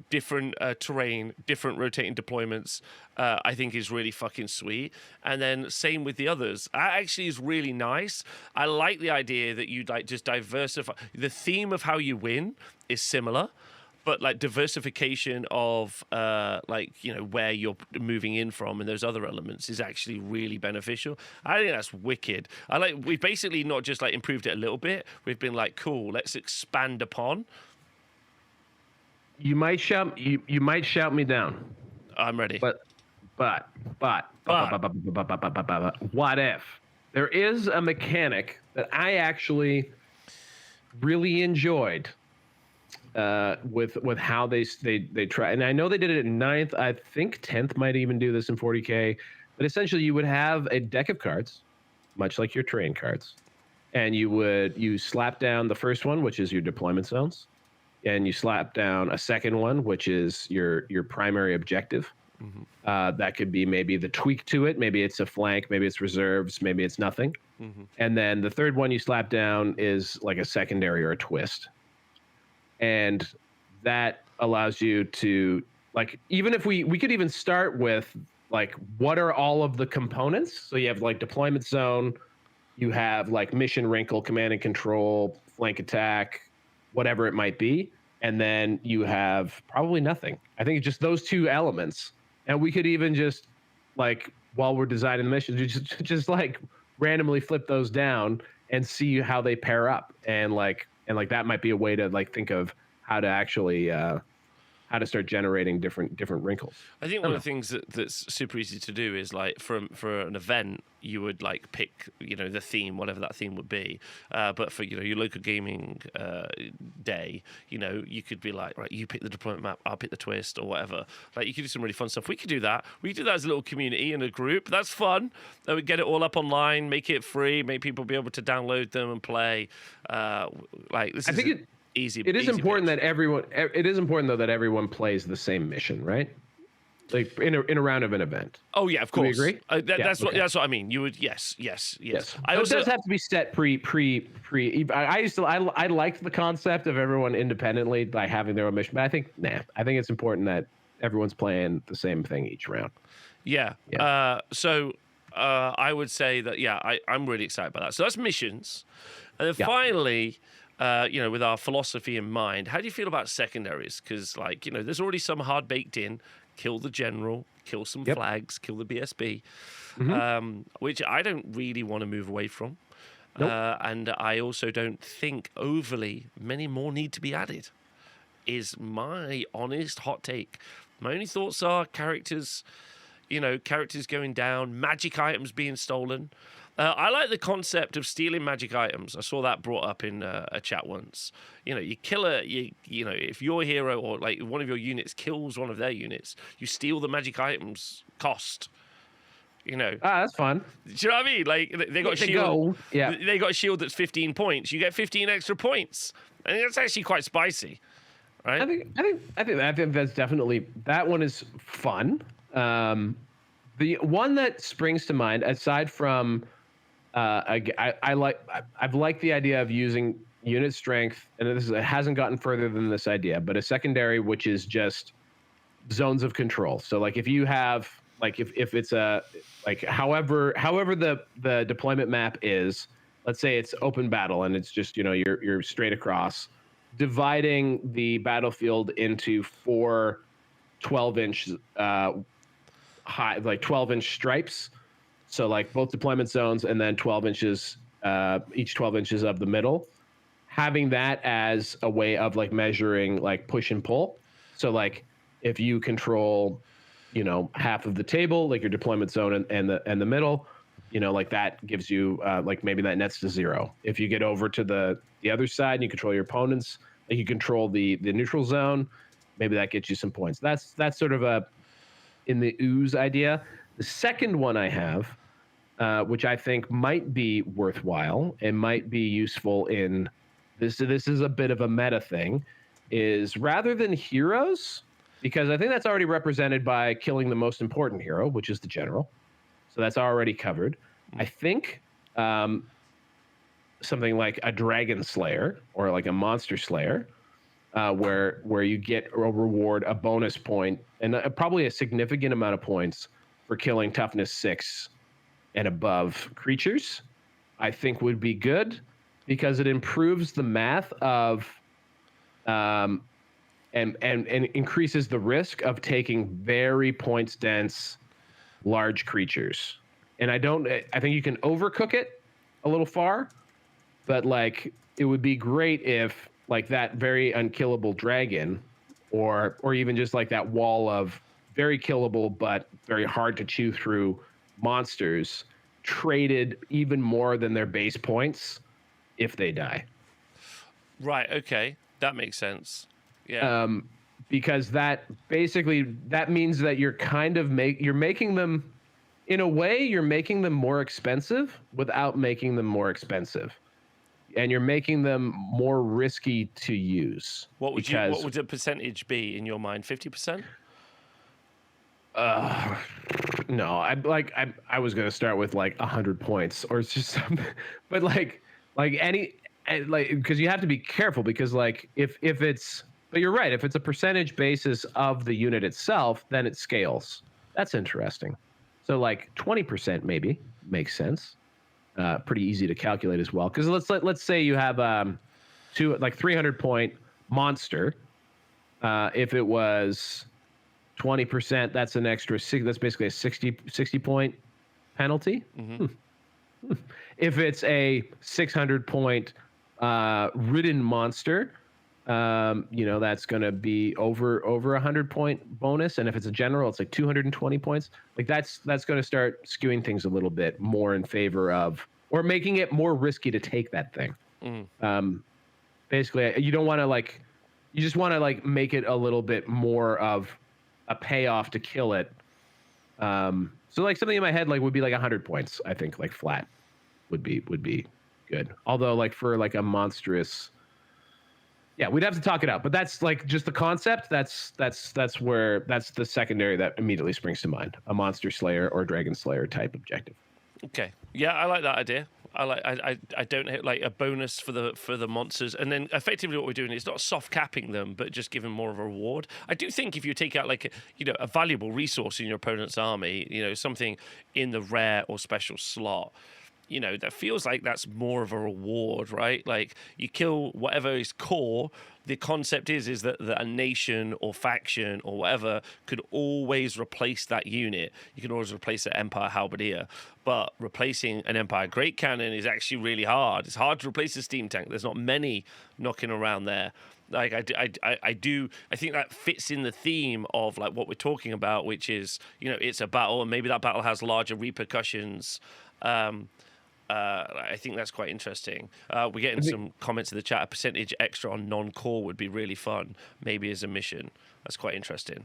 different terrain, different rotating deployments, I think is really fucking sweet. And then same with the others. That actually is really nice. I like the idea that you like just diversify. The theme of how you win is similar, but like diversification of where you're moving in from and those other elements is actually really beneficial. I think that's wicked. We've basically not just like improved it a little bit. We've been like, cool, let's expand upon. You might shout me down. I'm ready. But what if there is a mechanic that I actually really enjoyed? With how they try, and I know they did it in 9th. I think 10th might even do this in 40K. But essentially, you would have a deck of cards, much like your terrain cards, and you slap down the first one, which is your deployment zones, and you slap down a second one, which is your primary objective. Mm-hmm. That could be maybe the tweak to it. Maybe it's a flank. Maybe it's reserves. Maybe it's nothing. Mm-hmm. And then the third one you slap down is like a secondary or a twist. And that allows you to, like, even if we could even start with like what are all of the components? So you have like deployment zone, you have like mission wrinkle, command and control, flank attack, whatever it might be, and then you have probably nothing. I think it's just those two elements, and we could even just like while we're designing the missions, just like randomly flip those down and see how they pair up, and that might be a way to like think of how to actually how to start generating different wrinkles. I think one of the things that's super easy to do is like for an event, you would like pick, the theme, whatever that theme would be. But for, your local gaming day, you could be like, right, you pick the deployment map, I'll pick the twist or whatever. Like you could do some really fun stuff. We could do that. We could do that as a little community in a group. That's fun. We get it all up online, make it free, make people be able to download them and play. Easy. It is important that everyone. It is important though that everyone plays the same mission, right? Like in a round of an event. Oh yeah, of course. Do we agree? That's what I mean. You would yes. I also, it does have to be set pre. I liked the concept of everyone independently by having their own mission, but I think it's important that everyone's playing the same thing each round. Yeah. So I would say that I'm really excited about that. So that's missions, and then finally. With our philosophy in mind, how do you feel about secondaries? Because, there's already some hard baked in. Kill the general, kill some flags, kill the BSB, which I don't really want to move away from. Nope. And I also don't think overly many more need to be added, is my honest hot take. My only thoughts are characters going down, magic items being stolen. I like the concept of stealing magic items. I saw that brought up in a chat once. You kill if your hero or like one of your units kills one of their units, you steal the magic items cost. That's fun. Do you know what I mean? Like they got a shield. Yeah. They got a shield that's 15 points. You get 15 extra points. I think that's actually quite spicy, right? I think that's definitely, that one is fun. The one that springs to mind, aside from. I've liked the idea of using unit strength, and it hasn't gotten further than this idea, but a secondary which is just zones of control. So like if you have if it's a however the deployment map is, let's say it's open battle and it's just you're straight across, dividing the battlefield into 4 12-inch high 12-inch stripes. So like both deployment zones and then 12 inches, each 12 inches of the middle, having that as a way of like measuring like push and pull. So like if you control, half of the table, like your deployment zone and the middle, like that gives you like maybe that nets to 0. If you get over to the other side and you control your opponents, like you control the neutral zone, maybe that gets you some points. That's sort of a in the ooze idea. The second one I have, which I think might be worthwhile and might be useful in this is a bit of a meta thing, is rather than heroes, because I think that's already represented by killing the most important hero, which is the general. So that's already covered. I think something like a dragon slayer or like a monster slayer, where you get a reward, a bonus point, and probably a significant amount of points for killing toughness 6 and above creatures, I think would be good, because it improves the math of and increases the risk of taking very points dense large creatures. And I think you can overcook it a little far, but like it would be great if like that very unkillable dragon or even just like that wall of very killable but very hard to chew through monsters traded even more than their base points if they die. Right. Okay. That makes sense. Yeah. Because that means that you're kind of you're making them, in a way, you're making them more expensive without making them more expensive. And you're making them more risky to use. What would the percentage be in your mind? 50%? No, I was gonna start with like 100 points or it's just something, but because you have to be careful, because like if it's, but you're right, if it's a percentage basis of the unit itself, then it scales. That's interesting. So like 20% maybe makes sense. Pretty easy to calculate as well. Because let's say you have 300 point monster. If it was 20%, that's an extra six. That's basically a 60 point penalty. If it's a 600 point ridden monster, that's going to be over 100 point bonus. And if it's a general, it's like 220 points. Like that's going to start skewing things a little bit more in favor of, or making it more risky to take that thing. Basically, you don't want to you just want to make it a little bit more of a payoff to kill it. So like something in my head would be like 100 points. I think like flat would be good. Although like for like a monstrous, yeah, we'd have to talk it out. But that's like just the concept. That's the secondary that immediately springs to mind. A monster slayer or dragon slayer type objective. Okay, yeah, I like that idea. I don't hit like a bonus for the monsters, and then effectively what we're doing is not soft capping them, but just giving more of a reward. I do think if you take out like a valuable resource in your opponent's army, something in the rare or special slot, that feels like that's more of a reward, right? Like you kill whatever is core. The concept is that a nation or faction or whatever could always replace that unit. You can always replace an Empire Halberdier, but replacing an Empire Great Cannon is actually really hard. It's hard to replace a steam tank. There's not many knocking around there. Like I think that fits in the theme of like what we're talking about, which is it's a battle, and maybe that battle has larger repercussions. I think that's quite interesting. We're getting some comments in the chat. A percentage extra on non-core would be really fun, maybe as a mission. That's quite interesting.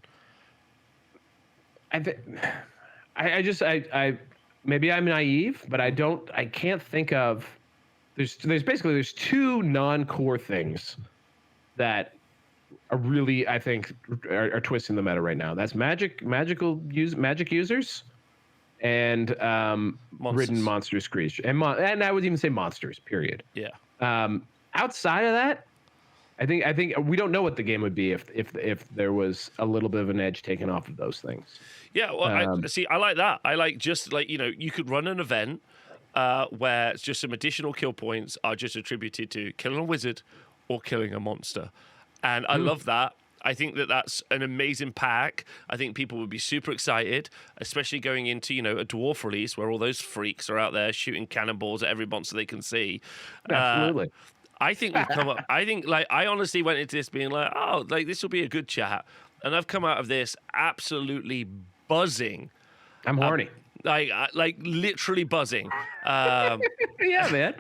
Maybe I'm naive, but I can't think of. There's two non-core things that are really, I think, are twisting the meta right now. That's magic users. And ridden monsters creature, and I would even say monsters. Period. Yeah. Outside of that, I think we don't know what the game would be if there was a little bit of an edge taken off of those things. Yeah. Well, I like that. I like just like you could run an event where it's just some additional kill points are just attributed to killing a wizard or killing a monster, and I love that. I think that's an amazing pack. I think people would be super excited, especially going into, a dwarf release where all those freaks are out there shooting cannonballs at every monster they can see. Absolutely. I think we've come up. I think I honestly went into this being like, oh, like this will be a good chat, and I've come out of this absolutely buzzing. I'm horny. Like literally buzzing. Yeah, man.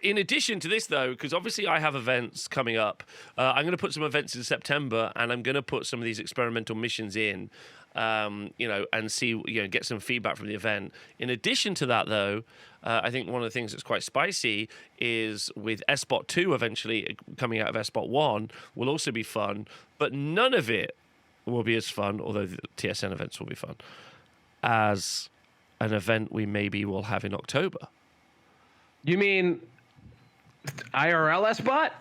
In addition to this, though, because obviously I have events coming up, I'm going to put some events in September, and I'm going to put some of these experimental missions in, and see, get some feedback from the event. In addition to that, though, I think one of the things that's quite spicy is with SBOT 2 eventually coming out of SBOT 1 will also be fun, but none of it will be as fun, although the TSN events will be fun, as an event we maybe will have in October. You mean IRL SBOT?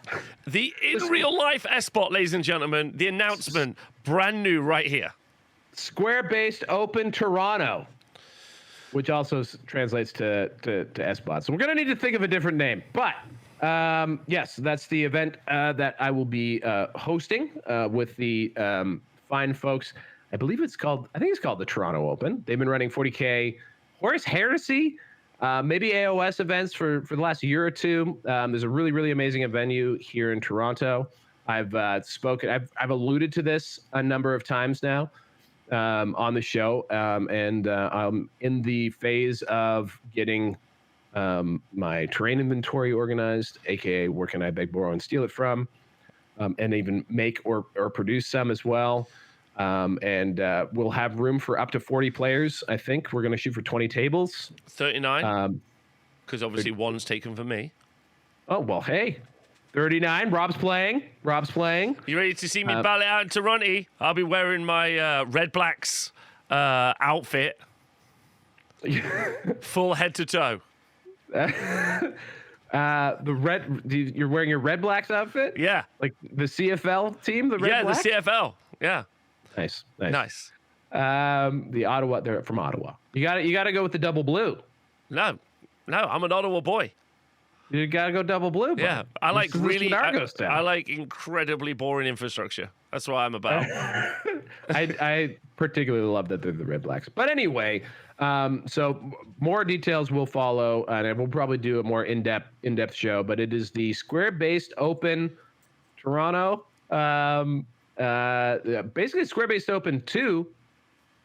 The in real life SBOT, ladies and gentlemen. The announcement, brand new right here. Square-based Open Toronto, which also translates to SBOT. So we're going to need to think of a different name. But yes, that's the event that I will be hosting with the fine folks. I think it's called the Toronto Open. They've been running 40K Horse Heresy, maybe AoS events for the last year or two. There's a really, really amazing venue here in Toronto. I've alluded to this a number of times now on the show, and I'm in the phase of getting my terrain inventory organized, aka where can I beg, borrow, and steal it from, and even make or produce some as well. And we'll have room for up to 40 players. I think we're going to shoot for 20 tables. 39, because obviously one's taken for me. Oh, well, hey, 39. Rob's playing. You ready to see me battle it out in Toronto? I'll be wearing my Red Blacks outfit. Full head to toe. You're wearing your Red Blacks outfit? Yeah. Like the CFL team, the Red Blacks? Yeah, the CFL. Yeah. Nice. The Ottawa, they're from Ottawa. You got to go with the double blue. No, I'm an Ottawa boy. You got to go double blue. Bro. Yeah, I like I I like incredibly boring infrastructure. That's what I'm about. I particularly love that they're the Red Blacks. But anyway, so more details will follow, and we'll probably do a more in-depth show. But it is the Square-based Open Toronto. Basically, Square-based Open 2,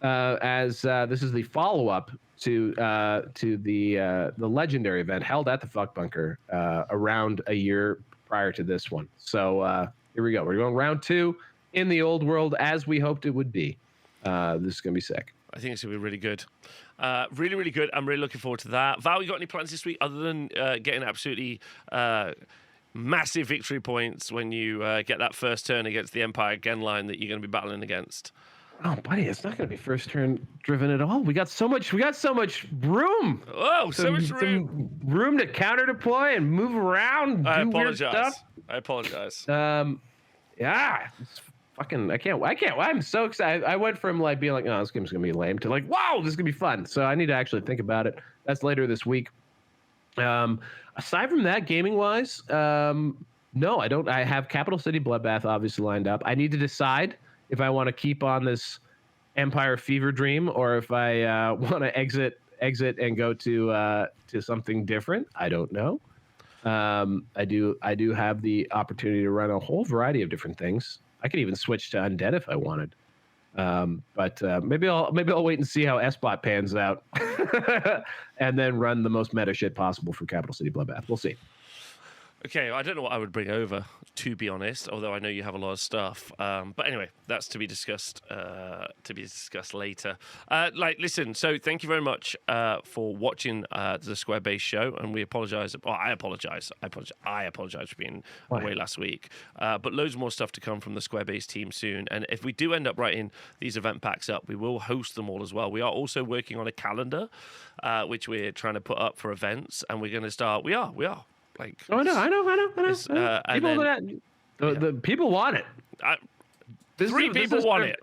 as this is the follow-up to the legendary event held at the Fuck Bunker around a year prior to this one. So here we go. We're going round 2 in the old world as we hoped it would be. This is gonna be sick. I think it's gonna be really good. Really, really good. I'm really looking forward to that. Val, you got any plans this week other than getting absolutely massive victory points when you get that first turn against the Empire Genline that you're going to be battling against? Oh, buddy, it's not going to be first turn driven at all. We got so much room. Oh, so much room. Some room to counter deploy and move around. I do weird apologize. stuff. I apologize. Yeah, it's fucking. I can't. I'm so excited. I went from like being like, oh, this game's gonna be lame to like, wow, this is gonna be fun. So I need to actually think about it. That's later this week. Aside from that, gaming wise, no, I don't. I have Capital City Bloodbath obviously lined up. I need to decide if I want to keep on this Empire fever dream or if I want to exit and go to something different. I don't know. I do have the opportunity to run a whole variety of different things. I could even switch to undead if I wanted. But maybe I'll wait and see how SBot pans out, and then run the most meta shit possible for Capital City Bloodbath. We'll see. Okay, I don't know what I would bring over, to be honest. Although I know you have a lot of stuff. But anyway, that's to be discussed. Later. Listen. So thank you very much for watching the Square Base show, and we apologize. Oh, I apologize. I apologize for being away last week. But loads more stuff to come from the Square Base team soon. And if we do end up writing these event packs up, we will host them all as well. We are also working on a calendar, which we're trying to put up for events, and we're going to start. We are. Like, I know. The people want it. Three people want it.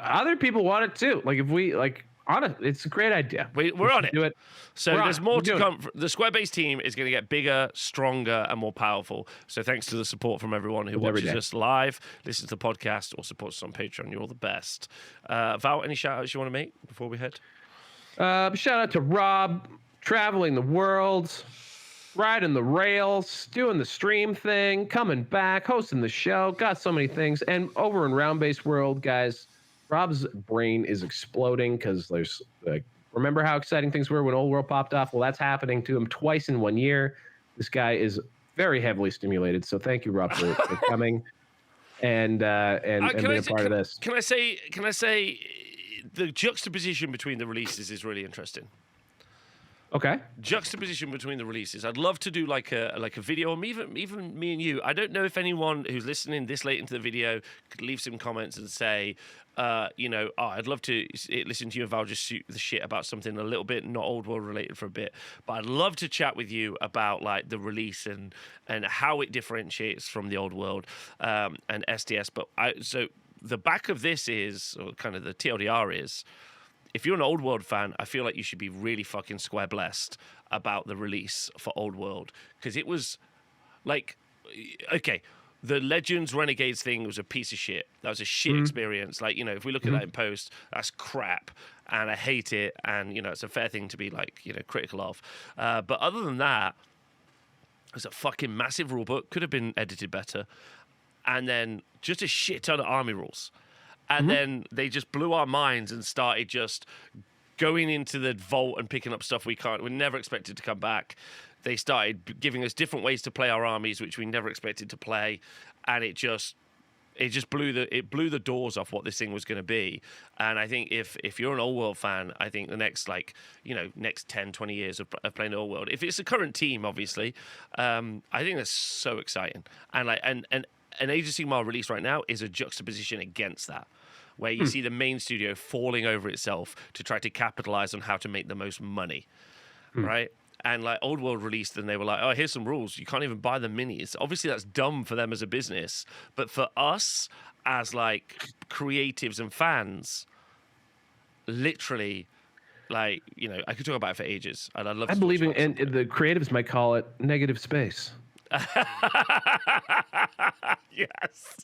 Other people want it too. Like if we on it, it's a great idea. We're on it. Do it. So there's more to come. The Square Base team is going to get bigger, stronger, and more powerful. So thanks to the support from everyone who watches us live, listens to the podcast, or supports us on Patreon. You're all the best. Val, any shout outs you want to make before we head? Shout out to Rob, traveling the world, riding the rails, doing the stream thing, coming back, hosting the show, got so many things. And over in Round Base World, guys, Rob's brain is exploding because there's remember how exciting things were when Old World popped off? Well, that's happening to him twice in 1 year. This guy is very heavily stimulated. So thank you, Rob, for coming and being a part of this. Can I say the juxtaposition between the releases is really interesting. Okay. Juxtaposition between the releases. I'd love to do like a video, or even me and you. I don't know if anyone who's listening this late into the video could leave some comments and say, I'd love to listen to you and Val just shoot the shit about something a little bit not Old World related for a bit. But I'd love to chat with you about like the release and how it differentiates from the Old World and SDS. But so the back of this is, or kind of the TLDR is, if you're an Old World fan, I feel like you should be really fucking square blessed about the release for Old World. Because it was like, okay, the Legends Renegades thing was a piece of shit. That was a shit experience. Like, if we look at that in post, that's crap. And I hate it. And, it's a fair thing to be like, critical of. But other than that, it was a fucking massive rulebook. Could have been edited better. And then just a shit ton of army rules. And then they just blew our minds and started just going into the vault and picking up stuff we never expected to come back. They started giving us different ways to play our armies, which we never expected to play, and it just blew the doors off what this thing was going to be. And I think if you're an Old World fan, I think the next next 10, 20 years of playing Old World, if it's a current team, obviously, I think that's so exciting. And an Age of Sigmar release right now is a juxtaposition against that, where you see the main studio falling over itself to try to capitalize on how to make the most money, right? And like Old World released, and they were like, "Oh, here's some rules. You can't even buy the minis." Obviously, that's dumb for them as a business, but for us as like creatives and fans, literally, like, you know, I could talk about it for ages, and I'd love. I believe in, and the creatives might call it negative space. Yes.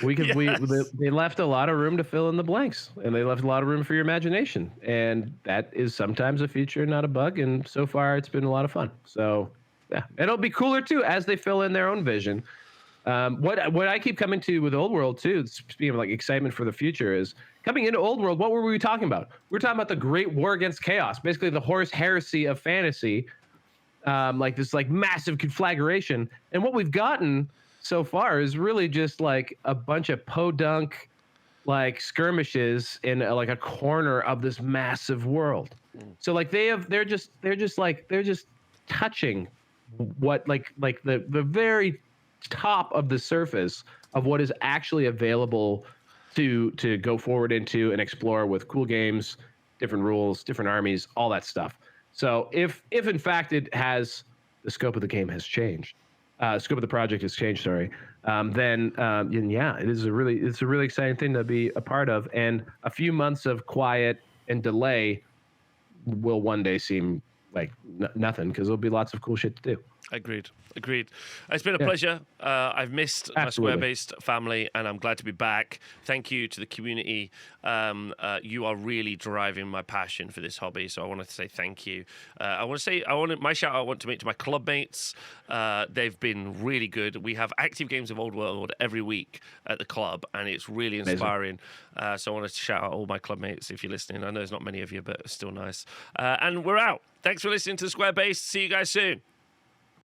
They left a lot of room to fill in the blanks, and they left a lot of room for your imagination, and that is sometimes a feature, not a bug. And so far, it's been a lot of fun. So, yeah, it'll be cooler too as they fill in their own vision. What I keep coming to with Old World too, speaking of like excitement for the future, is coming into Old World. What were we talking about? We were talking about the Great War Against Chaos, basically the Horus Heresy of fantasy, like this like massive conflagration, and what we've gotten so far is really just like a bunch of podunk like skirmishes in like a corner of this massive world. So like they're just touching what like the very top of the surface of what is actually available to go forward into and explore with cool games, different rules, different armies, all that stuff. So if in fact it has, the scope of the game has changed, scope of the project has changed, sorry, then yeah, it's a really exciting thing to be a part of. And a few months of quiet and delay will one day seem like nothing, because there'll be lots of cool shit to do. Agreed. It's been a pleasure. I've missed my Square-based family, and I'm glad to be back. Thank you to the community. You are really driving my passion for this hobby, so I wanted to say thank you. My shout out I want to make to my club mates. They've been really good. We have active games of Old World every week at the club, and it's really inspiring. So I wanted to shout out all my club mates if you're listening. I know there's not many of you, but it's still nice. And we're out. Thanks for listening to Square Base. See you guys soon.